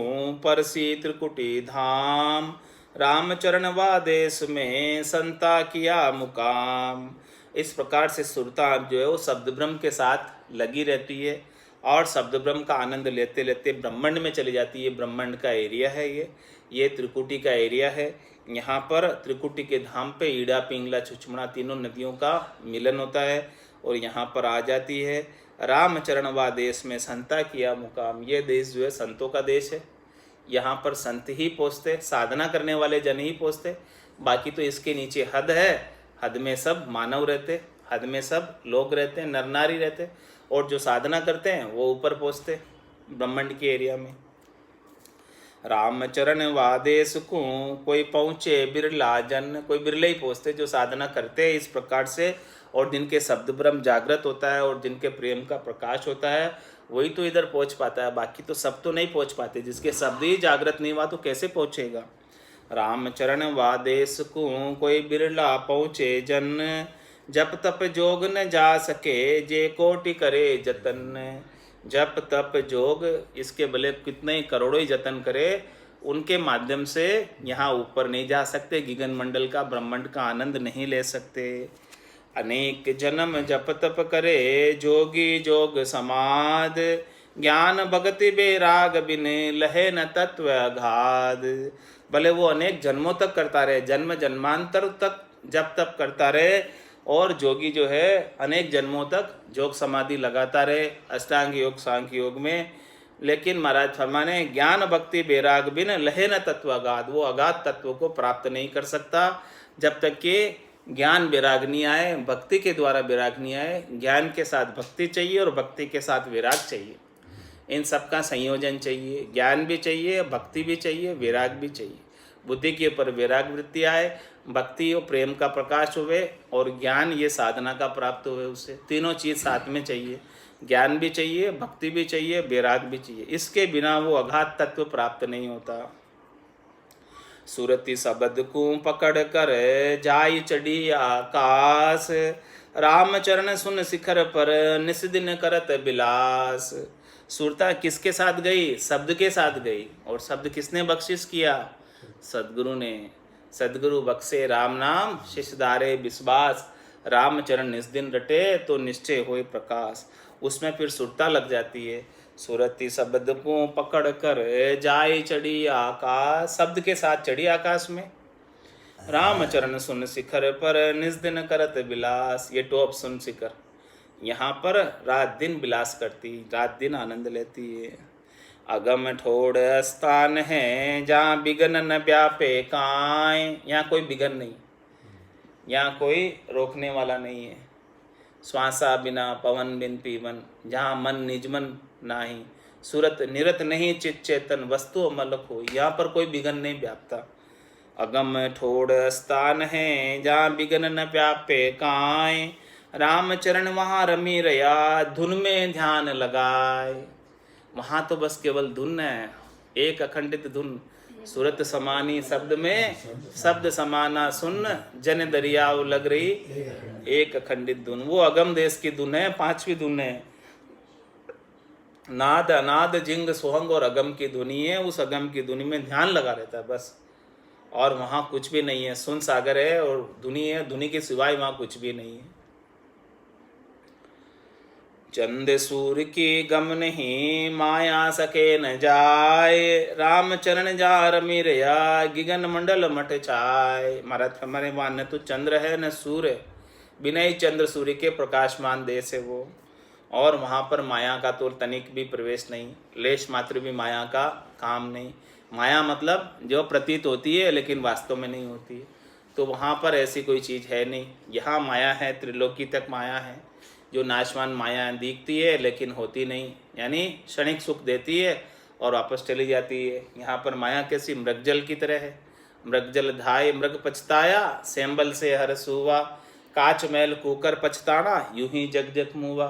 परसी त्रिकुटी धाम, रामचरण वादेश में संता किया मुकाम। इस प्रकार से सुरता जो है वो शब्द ब्रह्म के साथ लगी रहती है और शब्द ब्रह्म का आनंद लेते लेते ब्रह्मांड में चली जाती है। ब्रह्मांड का एरिया है ये त्रिकुटी का एरिया है। यहाँ पर त्रिकुटी के धाम पे ईड़ा, पिंगला, छुचमड़ा तीनों नदियों का मिलन होता है और यहाँ पर आ जाती है। रामचरण वा देश में संता किया मुकाम। ये देश जो है संतों का देश है। यहाँ पर संत ही पहुँचते, साधना करने वाले जन ही पहुँचते। बाकी तो इसके नीचे हद है, हद में सब मानव रहते, हद में सब लोग रहते हैं, नर नारी रहते, और जो साधना करते हैं वो ऊपर पहुँचते ब्रह्मांड के एरिया में। रामचरण वादेश को कोई पहुँचे बिरला जन, कोई बिरले ही पहुँचते जो साधना करते हैं इस प्रकार से, और जिनके शब्द ब्रह्म जागृत होता है और जिनके प्रेम का प्रकाश होता है वही तो इधर पहुँच पाता है। बाकी तो सब तो नहीं पहुँच पाते, जिसके शब्द ही जागृत नहीं हुआ तो कैसे पहुँचेगा। रामचरण वादेश को कोई बिरला पहुँचे जन, जप तप जोग न जा सके जे कोटि करे जतन। जप तप जोग इसके भले कितने ही करोड़ों ही जतन करे, उनके माध्यम से यहाँ ऊपर नहीं जा सकते, गगन मंडल का ब्रह्मांड का आनंद नहीं ले सकते। अनेक जन्म जप तप करे जोगी जोग समाद, ज्ञान भगति बेराग बिन लहे न तत्व अगाध। भले वो अनेक जन्मों तक करता रहे, जन्म जन्मांतर तक जप तप करता रहे, और जोगी जो है अनेक जन्मों तक जोग समाधि लगाता रहे अष्टांग योग सांख्य योग में, लेकिन महाराज फरमाने ज्ञान भक्ति बैराग बिन लहे न तत्व अगाध। वो अगाध तत्व को प्राप्त नहीं कर सकता जब तक कि ज्ञान बैराग नहीं आए, भक्ति के द्वारा बैराग नहीं आए। ज्ञान के साथ भक्ति चाहिए और भक्ति के साथ वैराग चाहिए, इन सब का संयोजन चाहिए। ज्ञान भी चाहिए, भक्ति भी चाहिए, वैराग भी चाहिए। बुद्धि के ऊपर वैराग वृत्ति आए, भक्ति और प्रेम का प्रकाश हुए और ज्ञान ये साधना का प्राप्त हुए, उससे तीनों चीज़ साथ में चाहिए। ज्ञान भी चाहिए, भक्ति भी चाहिए, वैराग भी चाहिए। इसके बिना वो अगाध तत्व प्राप्त नहीं होता। सुरति शब्द को पकड़ कर जाई चढ़ी आकाश, रामचरण सुन शिखर पर निस दिन करत बिलास। सुरता किसके साथ गई? शब्द के साथ गई। और शब्द किसने बख्शिश किया? सदगुरु ने। सदगुरु बख्शे राम नाम शिष्यदारे विश्वास, रामचरण निस दिन रटे तो निश्चय होए प्रकाश। उसमें फिर सुरता लग जाती है। सुरति शब्द को पकड़ कर जाए चढ़ी आकाश, शब्द के साथ चढ़ी आकाश में। रामचरण सुन शिखर पर निस दिन करत बिलास, ये टॉप सुन शिखर, यहाँ पर रात दिन बिलास करती, रात दिन आनंद लेती है। अगम ठोड़ स्थान है जहाँ बिगन न व्यापे काएं, यहाँ कोई बिगन नहीं, यहाँ कोई रोकने वाला नहीं है। श्वासा बिना पवन बिन पीवन, जहाँ मन निजमन नाही, सूरत निरत नहीं चित चेतन, वस्तु अमलक हो, यहाँ पर कोई बिगन नहीं व्यापता। अगम ठोड़ स्थान है जहाँ बिगन न व्यापे काएं, रामचरण वहाँ रमी रया धुन में ध्यान लगाए। वहाँ तो बस केवल धुन है, एक अखंडित धुन। सूरत समानी शब्द में शब्द समाना सुन, जन दरियाव लग रही एक अखंडित धुन। वो अगम देश की धुन है, 5वीं धुन है। नाद अनाद जिंग सोहंग और अगम की धुनी है। उस अगम की धुनी में ध्यान लगा रहता है बस। और वहाँ कुछ भी नहीं है, सुन सागर है और धुनी है, धुनी के सिवाय वहाँ कुछ भी नहीं है। चंद सूर्य की गम नहीं, माया सके न जाए, राम चरण जा रमीरया, गिगन मंडल मट छाए। महाराज हमारे वहाँ न तो चंद्र है न सूर्य, बिना ही चंद्र सूर्य के प्रकाशमान देश है वो, और वहाँ पर माया का तो तनिक भी प्रवेश नहीं, लेश मात्र भी माया का काम नहीं। माया मतलब जो प्रतीत होती है लेकिन वास्तव में नहीं होती है, तो वहाँ पर ऐसी कोई चीज़ है नहीं। यहाँ माया है, त्रिलोकी तक माया है, जो नाशवान माया दिखती है लेकिन होती नहीं, यानी क्षणिक सुख देती है और वापस चली जाती है। यहाँ पर माया कैसी, मृगजल की तरह है। मृगजल धाय मृग पछताया, सैंबल से हर्ष हुआ, काच मैल कूकर पछताना, यूं ही जग जग मुआ।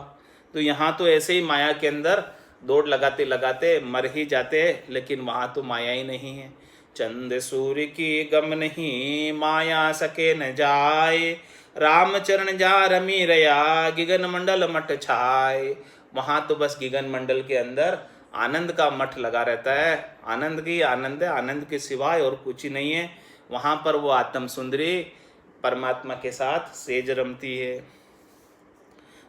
तो यहाँ तो ऐसे ही माया के अंदर दौड़ लगाते लगाते मर ही जाते हैं, लेकिन वहाँ तो माया ही नहीं है। चंद सूर्य की गम नहीं, माया सके न जाए, राम चरण जा रमी रया, गिगन मंडल मठ छाए। वहाँ तो बस गिगन मंडल के अंदर आनंद का मठ लगा रहता है, आनंद की आनंद है, आनंद के सिवाय और कुछ ही नहीं है। वहाँ पर वो आत्म सुंदरी परमात्मा के साथ सेज रमती है।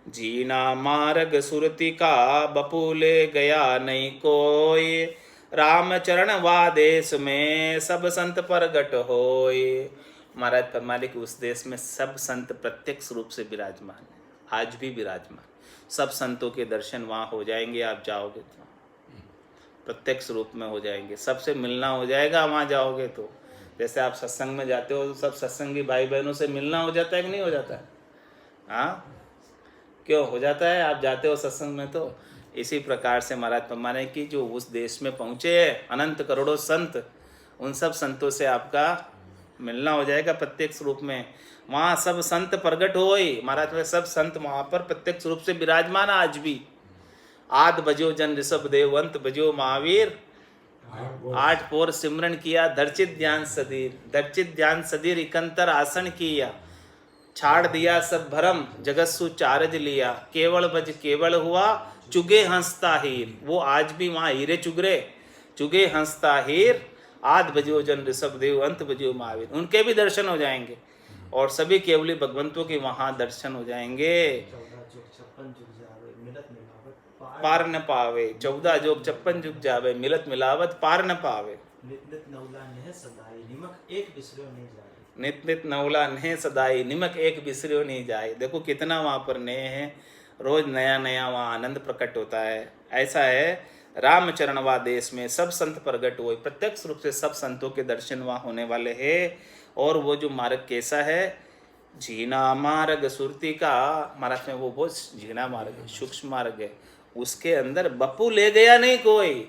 जीना मार्ग सुरति का, बपूले गया नहीं कोई, राम चरण वादेश में सब संत प्रगट होए। महाराज फरमाने कि उस देश में सब संत प्रत्यक्ष रूप से विराजमान है, आज भी विराजमान। सब संतों के दर्शन वहाँ हो जाएंगे, आप जाओगे तो प्रत्यक्ष रूप में हो जाएंगे, सबसे मिलना हो जाएगा वहाँ जाओगे तो। जैसे आप सत्संग में जाते हो तो सब सत्संगी भाई बहनों से मिलना हो जाता है कि नहीं हो जाता है? हाँ, क्यों हो जाता है? आप जाते हो सत्संग में तो। इसी प्रकार से महाराज फरमाने की जो उस देश में पहुँचे हैं अनंत करोड़ों संत, उन सब संतों से आपका मिलना हो जाएगा प्रत्यक्ष रूप में। वहाँ सब संत प्रगट होए। महाराज में सब संत वहाँ पर प्रत्यक्ष रूप से विराजमान आज भी। आद बजो जन ऋषभ देव, अंत बजो महावीर, 8 पोर सिमरन किया, धर्चित ध्यान सदीर, धर्चित ध्यान सदीर इकंतर आसन किया, छाड़ दिया सब भरम, जगत चारज लिया, केवल बज केवल हुआ, चुगे हंसता हीर। वो आज भी वहाँ हीरे चुगरे, चुगे हंसता हीर, आद बजो जन ऋषभ देव, अंत बजो महावीर। उनके भी दर्शन हो जाएंगे और सभी केवली भगवंतों के वहाँ दर्शन हो जाएंगे। 14 जुग 56 जुग जावे, मिलत मिलावत पार न पावे, 14 जोग 56 जुग जावे, मिलत मिलावत पार न पावे। नित नित नवला नेह सदाई, निमक एक बिसरो नहीं जाए। नित नित नवला नेह सदाई, निमक एक बिसरो नहीं जाए। देखो कितना वहाँ पर नेह है, रोज नया नया वहाँ आनंद प्रकट होता है। ऐसा है रामचरणवा देश में सब संत प्रकट हुए, प्रत्यक्ष रूप से सब संतों के दर्शन वहाँ होने वाले हैं। और वो जो मार्ग कैसा है, झीना मार्ग सुरती का, महाराज में वो बहुत झीना मार्ग है, सूक्ष्म मार्ग है। उसके अंदर बप्पू ले गया नहीं कोई,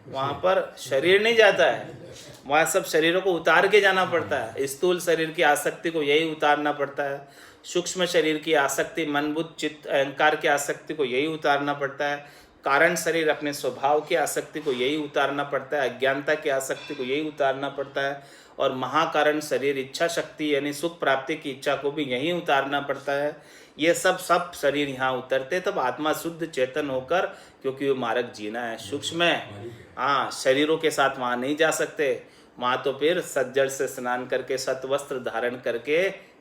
वहाँ पर शरीर नहीं जाता है, वहाँ सब शरीरों को उतार के जाना पड़ता है। स्थूल शरीर की आसक्ति को यही उतारना पड़ता है, सूक्ष्म शरीर की आसक्ति, मन बुद्ध चित्त अहंकार की आसक्ति को यही उतारना पड़ता है, कारण शरीर अपने स्वभाव की आसक्ति को यही उतारना पड़ता है, अज्ञानता की आसक्ति को यही उतारना पड़ता है, और महाकारण शरीर इच्छा शक्ति यानी सुख प्राप्ति की इच्छा को भी यही उतारना पड़ता है। ये सब शरीर यहाँ उतरते तब आत्मा शुद्ध चेतन होकर, क्योंकि वो मार्ग जीना है, सूक्ष्म है। हाँ, शरीरों के साथ वहाँ नहीं जा सकते, वहाँ तो फिर सज्जल से स्नान करके सतवस्त्र धारण करके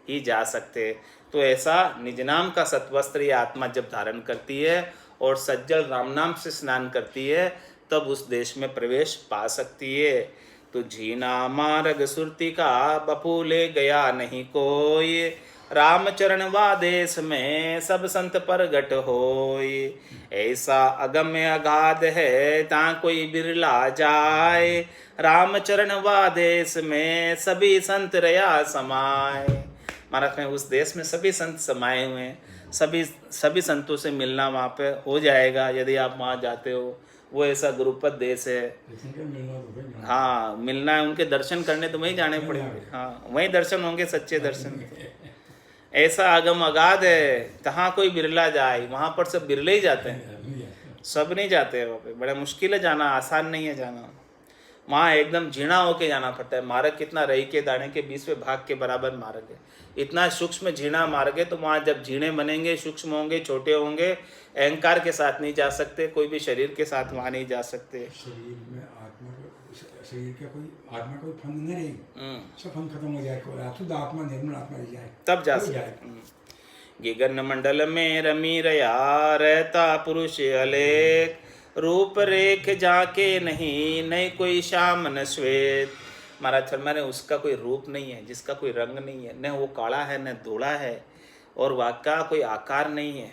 ही जा सकते। तो ऐसा निज नाम का सतवस्त्र ये आत्मा जब धारण करती है और सज्जल राम नाम से स्नान करती है, तब उस देश में प्रवेश पा सकती है। तो झीना मार्ग सुरती का, बपू ले गया नहीं कोई, रामचरण वादेश में सब संत प्रगट होय। ऐसा अगम्य अगाध है ता कोई बिरला जाए, रामचरण वादेश में सभी संत रया समाए। महाराज में उस देश में सभी संत समाये हुए हैं, सभी संतों से मिलना वहाँ पे हो जाएगा यदि आप वहाँ जाते हो। वो ऐसा गुरुपद देश है। हाँ, मिलना है, उनके दर्शन करने तो वहीं जाने पड़ेंगे। हाँ, वहीं दर्शन होंगे, सच्चे दर्शन। ऐसा आगम अगाध है तहाँ कोई बिरला जाए, वहाँ पर सब बिरले ही जाते हैं, सब नहीं जाते हैं वहाँ पे। बड़ा मुश्किल है जाना, आसान नहीं है जाना। वहाँ एकदम झीणा होके जाना पड़ता है। मार्ग कितना, रही के दाने के 20वें भाग के बराबर मार्ग है, इतना सूक्ष्म झीणा मार्ग है। तो वहाँ जब झीणे बनेंगे, सूक्ष्म होंगे, छोटे होंगे, अहंकार के साथ नहीं जा सकते, कोई भी शरीर के साथ वहाँ नहीं जा सकते। शरीर में आत्मा को शरीर का कोई आत्मा कोई फंद न रही, सब फंद खत्म हो जाए, कोई शुद्ध आत्मा निर्मल आत्मा रह जाए, तब जा हो सकते। जाए। गगन मंडल में रमी रया रहता पुरुष अलेख, रूप रेख जाके नहीं नहीं कोई श्याम न श्वेत। महाराज फरमाने उसका कोई रूप नहीं है, जिसका कोई रंग नहीं है, न वो काला है न धोला है, और वाका कोई आकार नहीं है,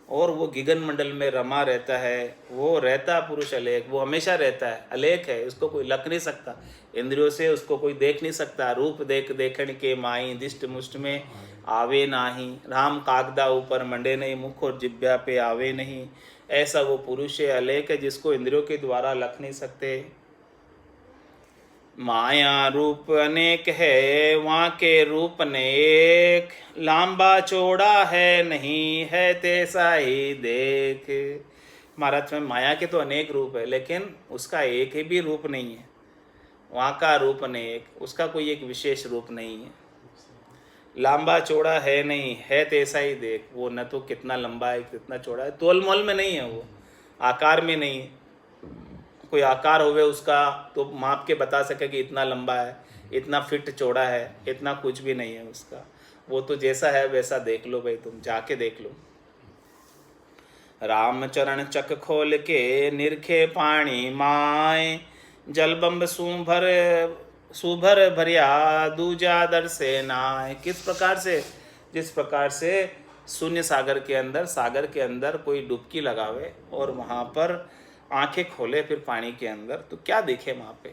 और वो गगन मंडल में रमा रहता है। वो रहता पुरुष अलेख, वो हमेशा रहता है, अलेख है, उसको कोई लख नहीं सकता, इंद्रियों से उसको कोई देख नहीं सकता। रूप देख देखण के माई, दिष्ट मुष्ट में आवे नाही, राम कागदा ऊपर मंडे नहीं, मुख और जिब्या पे आवे नहीं। ऐसा वो पुरुष है, अलेख है, जिसको इंद्रियों के द्वारा लख नहीं सकते। माया रूप अनेक है, वहाँ के रूप अनेक, लांबा चौड़ा है नहीं है तैसा ही देख। महाराज में माया के तो अनेक रूप है, लेकिन उसका एक ही भी रूप नहीं है। वहाँ का रूप अनेक, उसका कोई एक विशेष रूप नहीं है। लांबा चौड़ा है नहीं है तैसा ही देख, वो न तो कितना लंबा है कितना चौड़ा है, तोल मोल में नहीं है, वो आकार में नहीं है। कोई आकार होवे उसका तो माप के बता सके कि इतना लंबा है, इतना फिट चौड़ा है, इतना कुछ भी नहीं है उसका। वो तो जैसा है वैसा देख लो भाई, तुम जाके देख लो। रामचरण चक खोल के निरखे पानी माय, जलबम्ब सुभर भरिया दूजा दर से नाय। किस प्रकार से, जिस प्रकार से शून्य सागर के अंदर कोई डुबकी लगावे और वहाँ पर आंखें खोले फिर पानी के अंदर, तो क्या दिखे वहाँ पे?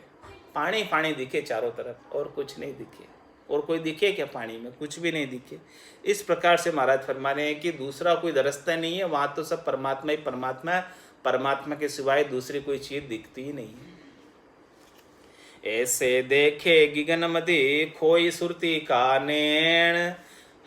पानी पानी दिखे चारों तरफ, और कुछ नहीं दिखे। और कोई दिखे क्या पानी में? कुछ भी नहीं दिखे। इस प्रकार से महाराज फरमाने हैं कि दूसरा कोई दरसता नहीं है, वहाँ तो सब परमात्मा ही परमात्मा है, परमात्मा के सिवाय दूसरी कोई चीज दिखती ही नहीं है। ऐसे देखे गगन मदि खोई सुरती का नैण,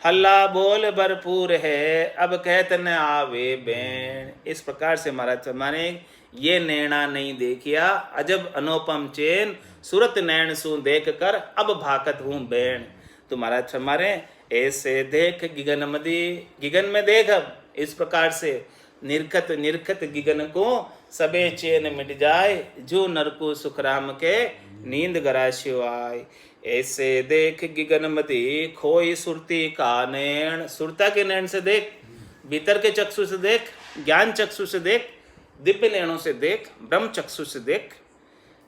हल्ला बोल भरपूर है अब कहत न आवे बैण। इस प्रकार से महाराज फरमाने ये नैना नहीं देखिया, अजब अनुपम चैन, सूरत नैन सु देख कर अब भाकत हूँ बैण। तो महाराज फरमाने ऐसे देख गगन मदि, गगन में देख अब इस प्रकार से निरखत निरखत गगन को सबे चैन मिट जाए, जो नर को सुख राम के नींद गराशियो आए। ऐसे देख गगन मदि खोई सुरती का नैन, सुरता के नैन से देख, भीतर के चक्षु से देख, ज्ञान चक्षु से देख, दिव्य नैनों से देख, ब्रह्म चक्षु से देख।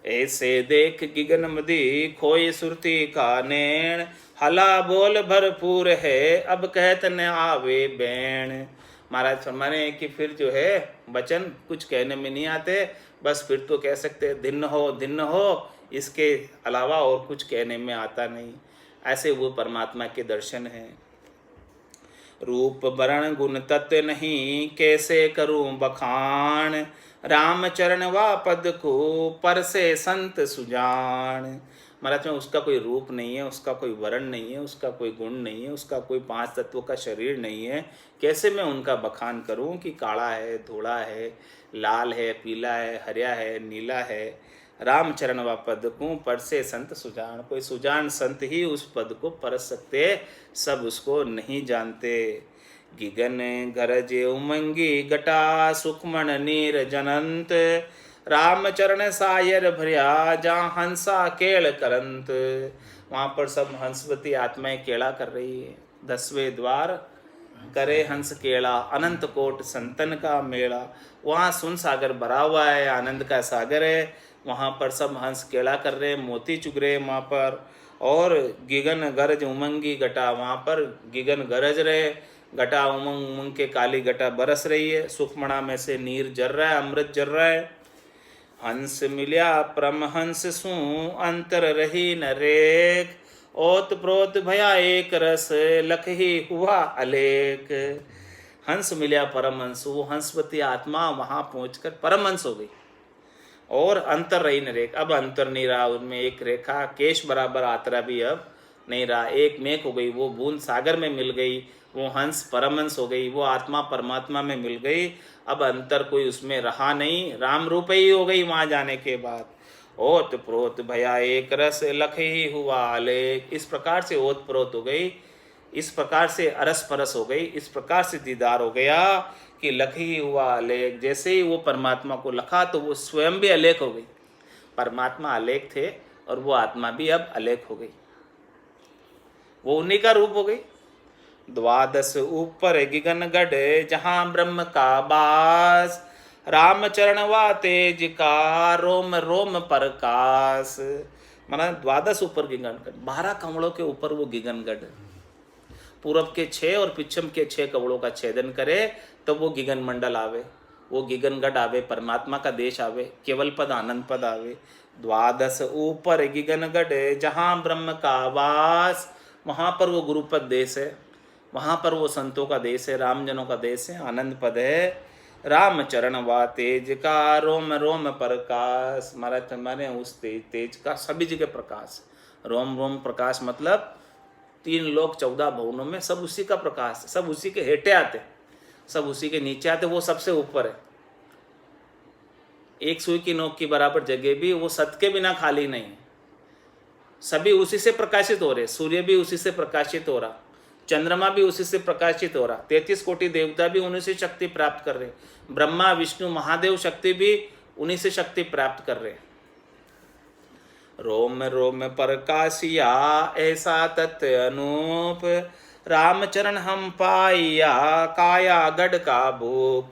ऐसे देख गगन मदि खोई सुरती का नैन, हला बोल भरपूर है अब कहत न आवे बैण। महाराज फरमाने कि फिर जो है वचन कुछ कहने में नहीं आते, बस फिर तो कह सकते धिन्न हो, इसके अलावा और कुछ कहने में आता नहीं। ऐसे वो परमात्मा के दर्शन हैं। रूप वर्ण गुण तत्व नहीं कैसे करूं बखान, राम चरण वा पद को पर से संत सुजान। महाराज में उसका कोई रूप नहीं है, उसका कोई वर्ण नहीं है, उसका कोई गुण नहीं है, उसका कोई 5 तत्वों का शरीर नहीं है। कैसे मैं उनका बखान करूं कि काला है, धोला है, लाल है, पीला है, हरिया है, नीला है। राम चरण व पद को पर से संत सुजान, कोई सुजान संत ही उस पद को परस सकते, सब उसको नहीं जानते। गगन गरज उमंगी घटा सुखमन नीर जनंत, राम चरण सायर भरिया जहाँ हंसा केड़ करंत। वहाँ पर सब हंसवती आत्माएं केड़ा कर रही है। 10वें द्वार करे हंस केड़ा, अनंत कोट संतन का मेला। वहाँ सुन सागर भरा हुआ है, आनंद का सागर है, वहाँ पर सब हंस केड़ा कर रहे हैं, मोती चुग रहे हैं वहाँ पर। और गगन गरज उमंगी घटा, वहाँ पर गगन गरज रहे, घटा उमंग उमंग के काली घटा बरस रही है, सुखमणा में से नीर जर रहा है, अमृत जर रहा है। हंस मिल्या परमहंस सु अंतर रही न रेख, ओत प्रोत भया एक रस लख ही हुआ अलेख। हंस मिल्या परमहंस, वो हंसवती आत्मा वहाँ पहुँचकर परमहंस हो गई। और अंतर रही न रेख, अब अंतर नहीं रहा उनमें, एक रेखा केश बराबर आतरा भी अब नहीं रहा, एक मेघ हो गई, वो बूंद सागर में मिल गई, वो हंस परमहंस हो गई, वो आत्मा परमात्मा में मिल गई। अब अंतर कोई उसमें रहा नहीं, राम रूप ही हो गई वहाँ जाने के बाद। ओत प्रोत भया एक रस लख ही हुआ आलेख। इस प्रकार से ओत प्रोत हो गई, इस प्रकार से अरस परस हो गई, इस प्रकार से दीदार हो गया कि लख ही हुआ आलेख। जैसे ही वो परमात्मा को लखा तो वो स्वयं भी अलेख हो गई। परमात्मा अलेख थे और वो आत्मा भी अब अलेख हो गई, वो उन्हीं का रूप हो गई। द्वादश ऊपर गिगन गढ़ जहाँ ब्रह्म का बास, रामचरण वा तेज का रोम रोम प्रकाश। माना द्वादश ऊपर गिगनगढ़, 12 कमलों के ऊपर वो गिगनगढ़, पूरब के 6 और पश्चिम के 6 कमलों का छेदन करे तो वो गिगन मंडल आवे, वो गिगनगढ़ आवे, परमात्मा का देश आवे, केवल पद आनंद पद आवे। द्वादश ऊपर गिगनगढ़ जहाँ ब्रह्म का वास, वहाँ पर वो गुरुपद देश है, वहाँ पर वो संतों का देश है, रामजनों का देश है, आनंद पद है। रामचरण वा तेज का रोम रोम प्रकाश, महाराज माने उस तेज का सभी जगह प्रकाश। रोम रोम प्रकाश मतलब 3 लोक 14 भवनों में सब उसी का प्रकाश, सब उसी के हेठे आते, सब उसी के नीचे आते, वो सबसे ऊपर है। एक सुई की नोक की बराबर जगह भी वो सत के बिना खाली नहीं है, सभी उसी से प्रकाशित हो रहे। सूर्य भी उसी से प्रकाशित हो रहा, चंद्रमा भी उसी से प्रकाशित हो रहा, 33 कोटि देवता भी उन्हीं से शक्ति प्राप्त कर रहे, ब्रह्मा विष्णु महादेव शक्ति भी उन्हीं से शक्ति प्राप्त कर रहे। रोम रोम प्रकाशिया ऐसा तत्व अनूप, रामचरण हम पाइया काया गढ़ का भूप।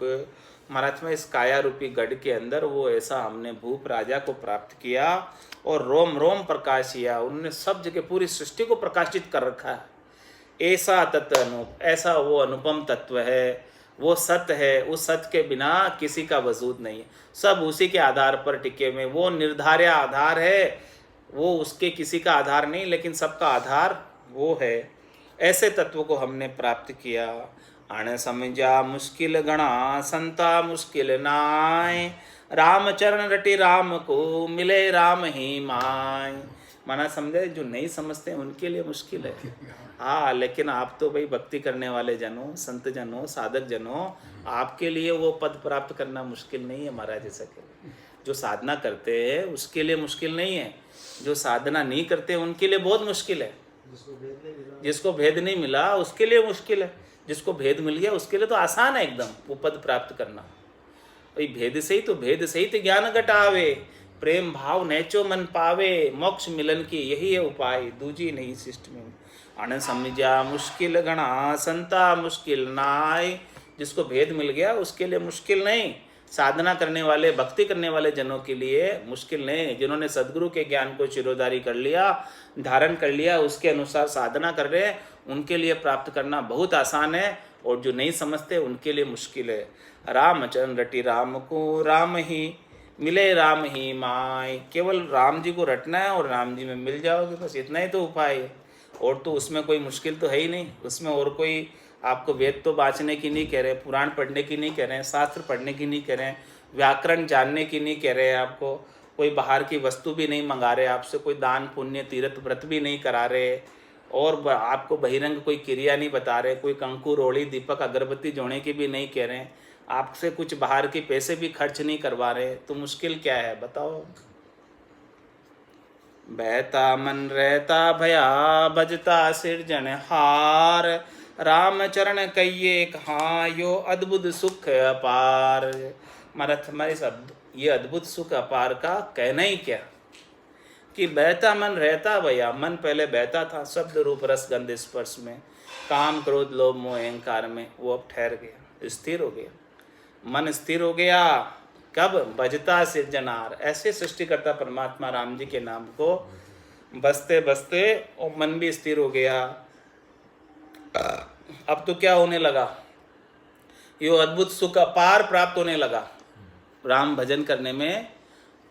महाराज में इस काया रूपी गढ़ के अंदर वो ऐसा हमने भूप राजा को प्राप्त किया, और रोम रोम प्रकाशिया, उन्होंने सब जगह पूरी सृष्टि को प्रकाशित कर रखा है। ऐसा तत्व अनूप, ऐसा वो अनुपम तत्व है, वो सत्य है, उस सत्य के बिना किसी का वजूद नहीं है, सब उसी के आधार पर टिके हुए, वो निर्धार्य आधार है, वो उसके किसी का आधार नहीं, लेकिन सबका आधार वो है। ऐसे तत्व को हमने प्राप्त किया। अण समझा मुश्किल गणा संता मुश्किल नाय, रामचरण रटि राम को मिले राम ही माय। माना समझे, जो नहीं समझते हैं उनके लिए मुश्किल है। हाँ, लेकिन आप तो भाई भक्ति करने वाले जनों, संत जनों, साधक जनों, आपके लिए वो पद प्राप्त करना मुश्किल नहीं है महाराज। जैसा के जो साधना करते हैं उसके लिए मुश्किल नहीं है, जो साधना नहीं करते उनके लिए बहुत मुश्किल है। जिसको भेद नहीं मिला उसके लिए मुश्किल है, जिसको भेद मिल गया उसके लिए तो आसान है एकदम वो पद प्राप्त करना। भाई भेद से ही तो, भेद से ही तो ज्ञान घटावे, प्रेम भाव नैचो मन पावे, मोक्ष मिलन की यही है उपाय, दूजी नहीं शिष्ट में। अण समझा मुश्किल गणा संता मुश्किल नाय, जिसको भेद मिल गया उसके लिए मुश्किल नहीं, साधना करने वाले भक्ति करने वाले जनों के लिए मुश्किल नहीं। जिन्होंने सदगुरु के ज्ञान को शिरोधारी कर लिया, धारण कर लिया, उसके अनुसार साधना कर रहे हैं, उनके लिए प्राप्त करना बहुत आसान है, और जो नहीं समझते उनके लिए मुश्किल है। रामचरण रटि राम को राम ही मिले राम ही माय, केवल राम जी को रटना है और राम जी में मिल जाओगे, बस इतना ही तो उपाय है। और तो उसमें कोई मुश्किल तो है ही नहीं, उसमें और कोई आपको वेद तो बाँचने की नहीं कह रहे, पुराण पढ़ने की नहीं कह रहे हैं, शास्त्र पढ़ने की नहीं कह रहे हैं, व्याकरण जानने की नहीं कह रहे हैं, आपको कोई बाहर की वस्तु भी नहीं मंगा रहे आपसे, कोई दान पुण्य तीर्थ व्रत भी नहीं करा रहे, और आपको बहिरंग कोई क्रिया नहीं बता रहे, कोई कंकु रोड़ी दीपक अगरबत्ती जोड़ने की भी नहीं कह रहे हैं, आपसे कुछ बाहर के पैसे भी खर्च नहीं करवा रहे, तो मुश्किल क्या है बताओ। बहता मन रहता भया बजता सिरजनहार, रामचरण कहिए कहाँ यो अद्भुत सुख अपार। हमारे शब्द ये अद्भुत सुख अपार का कहना ही क्या, कि बहता मन रहता भया, मन पहले बहता था शब्द रूप रस गंध स्पर्श में, काम क्रोध लोभ मोह अहंकार में, वो अब ठहर गया, स्थिर हो गया, मन स्थिर हो गया। कब? बजता सिरजनार, ऐसे सृष्टिकर्ता परमात्मा राम जी के नाम को बसते बसते और मन भी स्थिर हो गया। अब तो क्या होने लगा, ये अद्भुत सुख अपार प्राप्त होने लगा, राम भजन करने में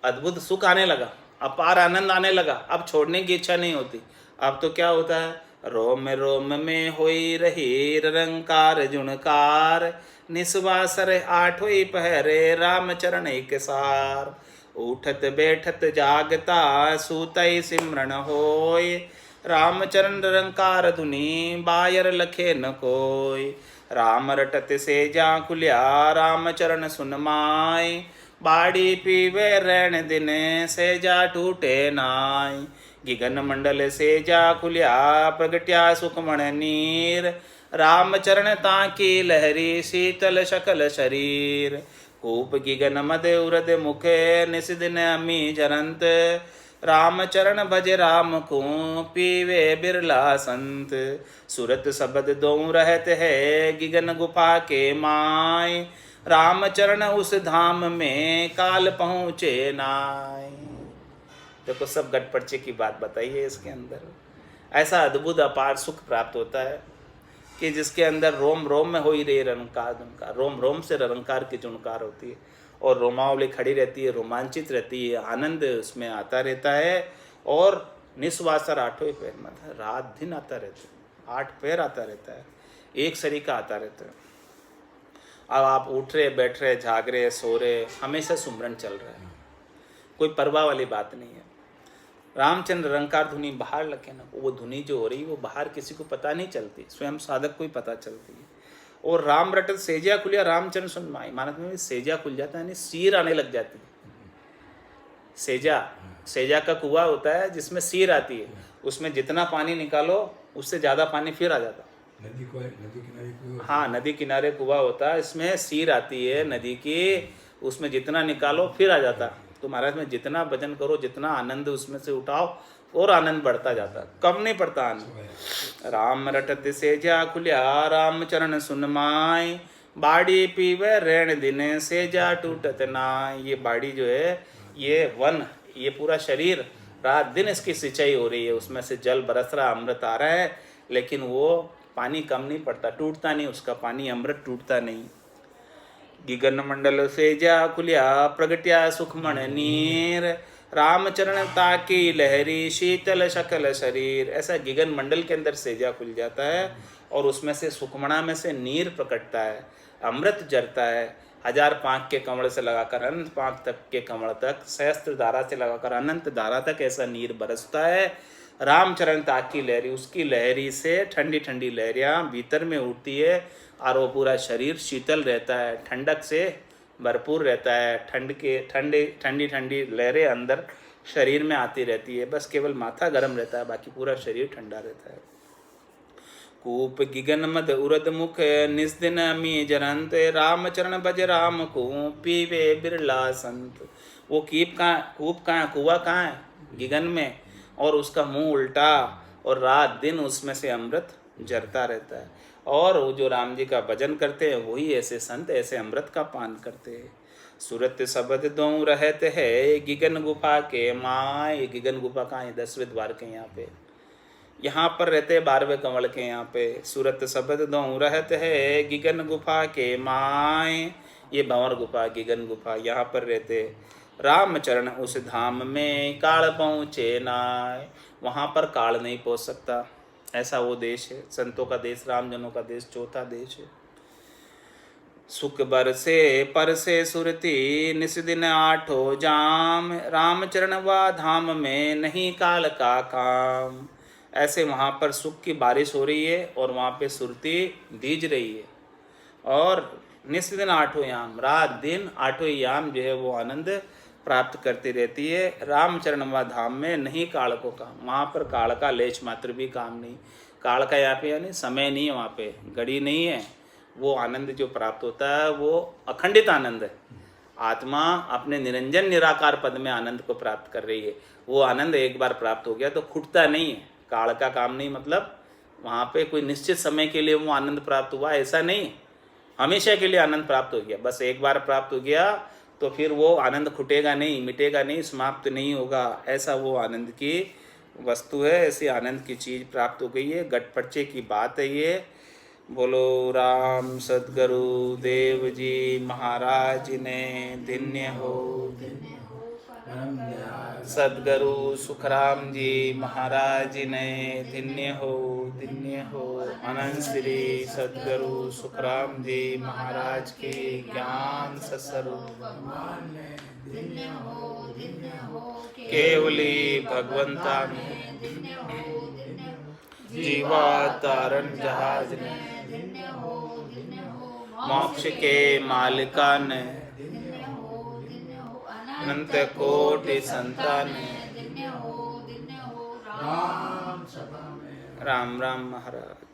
अद्भुत सुख आने लगा, अपार आनंद आने लगा, अब छोड़ने की इच्छा नहीं होती। अब तो क्या होता है, रोम रोम में होई रही रंकार जुणकार, निस्वासर आठोई पहरे रामचरण एक सार, उठत बैठत जागता सूतई सिमरन होय, रामचरण रंकार धुनी बायर लखे न कोय, राम रटत से जा खुलिया रामचरण सुनमाय, बाड़ी पीवे रैन दिन से जा टूटे नाय, गिगन मंडल से जा खुलिया प्रगट्या सुखमण नीर, रामचरण ताकी लहरी शीतल शकल शरीर, कूप गिगन मद उरद मुखे निस दिन अमी जरंत राम चरण भज राम को पीवे बिरला संत सुरत सबद दो रहत है गिगन गुफा के माय राम चरण उस धाम में काल पहुँचे नाय। देखो सब गटपड़चे की बात बताई है इसके अंदर। ऐसा अद्भुत अपार सुख प्राप्त होता है कि जिसके अंदर रोम रोम में हो ही रही रंकार धुनकार, रोम रोम से रंकार की झुनकार होती है और रोमावली खड़ी रहती है, रोमांचित रहती है, आनंद उसमें आता रहता है। और निस्वासर आठों पैर मतलब रात दिन आता रहता है, 8 पैर आता रहता है, एक सरीका आता रहता है। अब आप उठ रहे बैठ रहे जाग रहे सो रहे, हमेशा सुमरन चल रहा है, कोई परवाह वाली बात नहीं है। रामचंद्र रंकार धुनी बाहर लगे ना, वो धुनी जो हो रही है वो बाहर किसी को पता नहीं चलती, स्वयं साधक को ही पता चलती है। और राम रटत सेजा खुलिया रामचंद्र सुन माई, मानस में सेजा खुल जाता है यानी सीर आने लग जाती है। सेजा का कुआं होता है जिसमें सीर आती है, उसमें जितना पानी निकालो उससे ज़्यादा पानी फिर आ जाता है। नदी किनारे हाँ, नदी किनारे कुआं होता है, इसमें सीर आती है नदी की, उसमें जितना निकालो फिर आ जाता। तो महाराज में जितना भजन करो, जितना आनंद उसमें से उठाओ और आनंद बढ़ता जाता, कम नहीं पड़ता आनंद। राम रटत सेजा खुलिया राम चरण सुन माय बाड़ी पीवे रेण दिन सेजा टूटत नाय। ये बाड़ी जो है, ये वन, ये पूरा शरीर रात दिन इसकी सिंचाई हो रही है, उसमें से जल बरस रहा, अमृत आ रहा है, लेकिन वो पानी कम नहीं पड़ता, टूटता नहीं उसका पानी, अमृत टूटता नहीं। गिगन मंडल सेजा खुलिया प्रगट्या सुखमण नीर रामचरण ताकी लहरी शीतल शकल शरीर। ऐसा गिगन मंडल के अंदर सेजा खुल जाता है और उसमें से सुखमणा में से नीर प्रकटता है, अमृत जरता है। 1000 पाँख के कमल से लगाकर अनंत पाँख तक के कमल तक, सहस्त्र धारा से लगाकर अनंत धारा तक ऐसा नीर बरसता है। रामचरण ताकी लहरी, उसकी लहरी से ठंडी ठंडी लहरियाँ भीतर में उठती है और वो पूरा शरीर शीतल रहता है, ठंडक से भरपूर रहता है। ठंडी ठंडी लहरें अंदर शरीर में आती रहती है, बस केवल माथा गर्म रहता है, बाकी पूरा शरीर ठंडा रहता है। कूप गिगन मद उरद मुख निस दिन अमी जरंत राम चरण भज राम को पीवे बिरला संत। वो कूप कहाँ, कुआं कहाँ है? गिगन में, और उसका मुंह उल्टा और रात दिन उसमें से अमृत जरता रहता है। और वो जो राम जी का भजन करते हैं वही ऐसे संत ऐसे अमृत का पान करते हैं। सूरत सबद दो रहते है गिगन गुफा के माय। गिगन गुफा कहाँ है? 10वें द्वार के यहाँ पर रहते हैं, 12वें कमल के यहाँ पे। सूरत सबद दो रहते है गिगन गुफा के माय। ये भंवर गुफा, गिगन गुफा, यहाँ पर रहते। राम चरण उस धाम में काल पहुँचे नाय। वहाँ पर काल नहीं पहुँच सकता, ऐसा वो देश है, संतों का देश, रामजनों का देश, चौथा देश है। सुख बरसे परसे सुरती निस दिन आठो जाम रामचरण वा धाम में नहीं काल का काम। ऐसे वहाँ पर सुख की बारिश हो रही है और वहाँ पे सुरती भीज रही है। और निस दिन आठों याम, रात दिन आठों याम जो है वो आनंद प्राप्त करती रहती है। रामचरण व धाम में नहीं काल को काम, वहाँ पर काल का लेश मात्र भी काम नहीं। काल का यहाँ पे यानी समय नहीं है, वहाँ पे घड़ी नहीं है। वो आनंद जो प्राप्त होता है वो अखंडित आनंद है। आत्मा अपने निरंजन निराकार पद में आनंद को प्राप्त कर रही है। वो आनंद एक बार प्राप्त हो गया तो खुटता नहीं है। काल का काम नहीं मतलब वहाँ पे कोई निश्चित समय के लिए वो आनंद प्राप्त हुआ ऐसा नहीं, हमेशा के लिए आनंद प्राप्त हो गया। बस एक बार प्राप्त हो गया तो फिर वो आनंद खुटेगा नहीं, मिटेगा नहीं, समाप्त नहीं होगा। ऐसा वो आनंद की वस्तु है, ऐसी आनंद की चीज़ प्राप्त हो गई है। गटपड़चे की बात है ये। बोलो राम सद्गुरु देव जी महाराज ने धन्य हो। सद्गुरु सुखराम जी महाराज ने धन्य हो, धन्य हो। अनंत श्री सद्गुरु सुखराम जी महाराज के ज्ञान सत्स्वरूप केवली भगवंता ने जीवा तारण जहाज ने मोक्ष के मालिका ने अनंत कोटि संतान राम राम महाराज।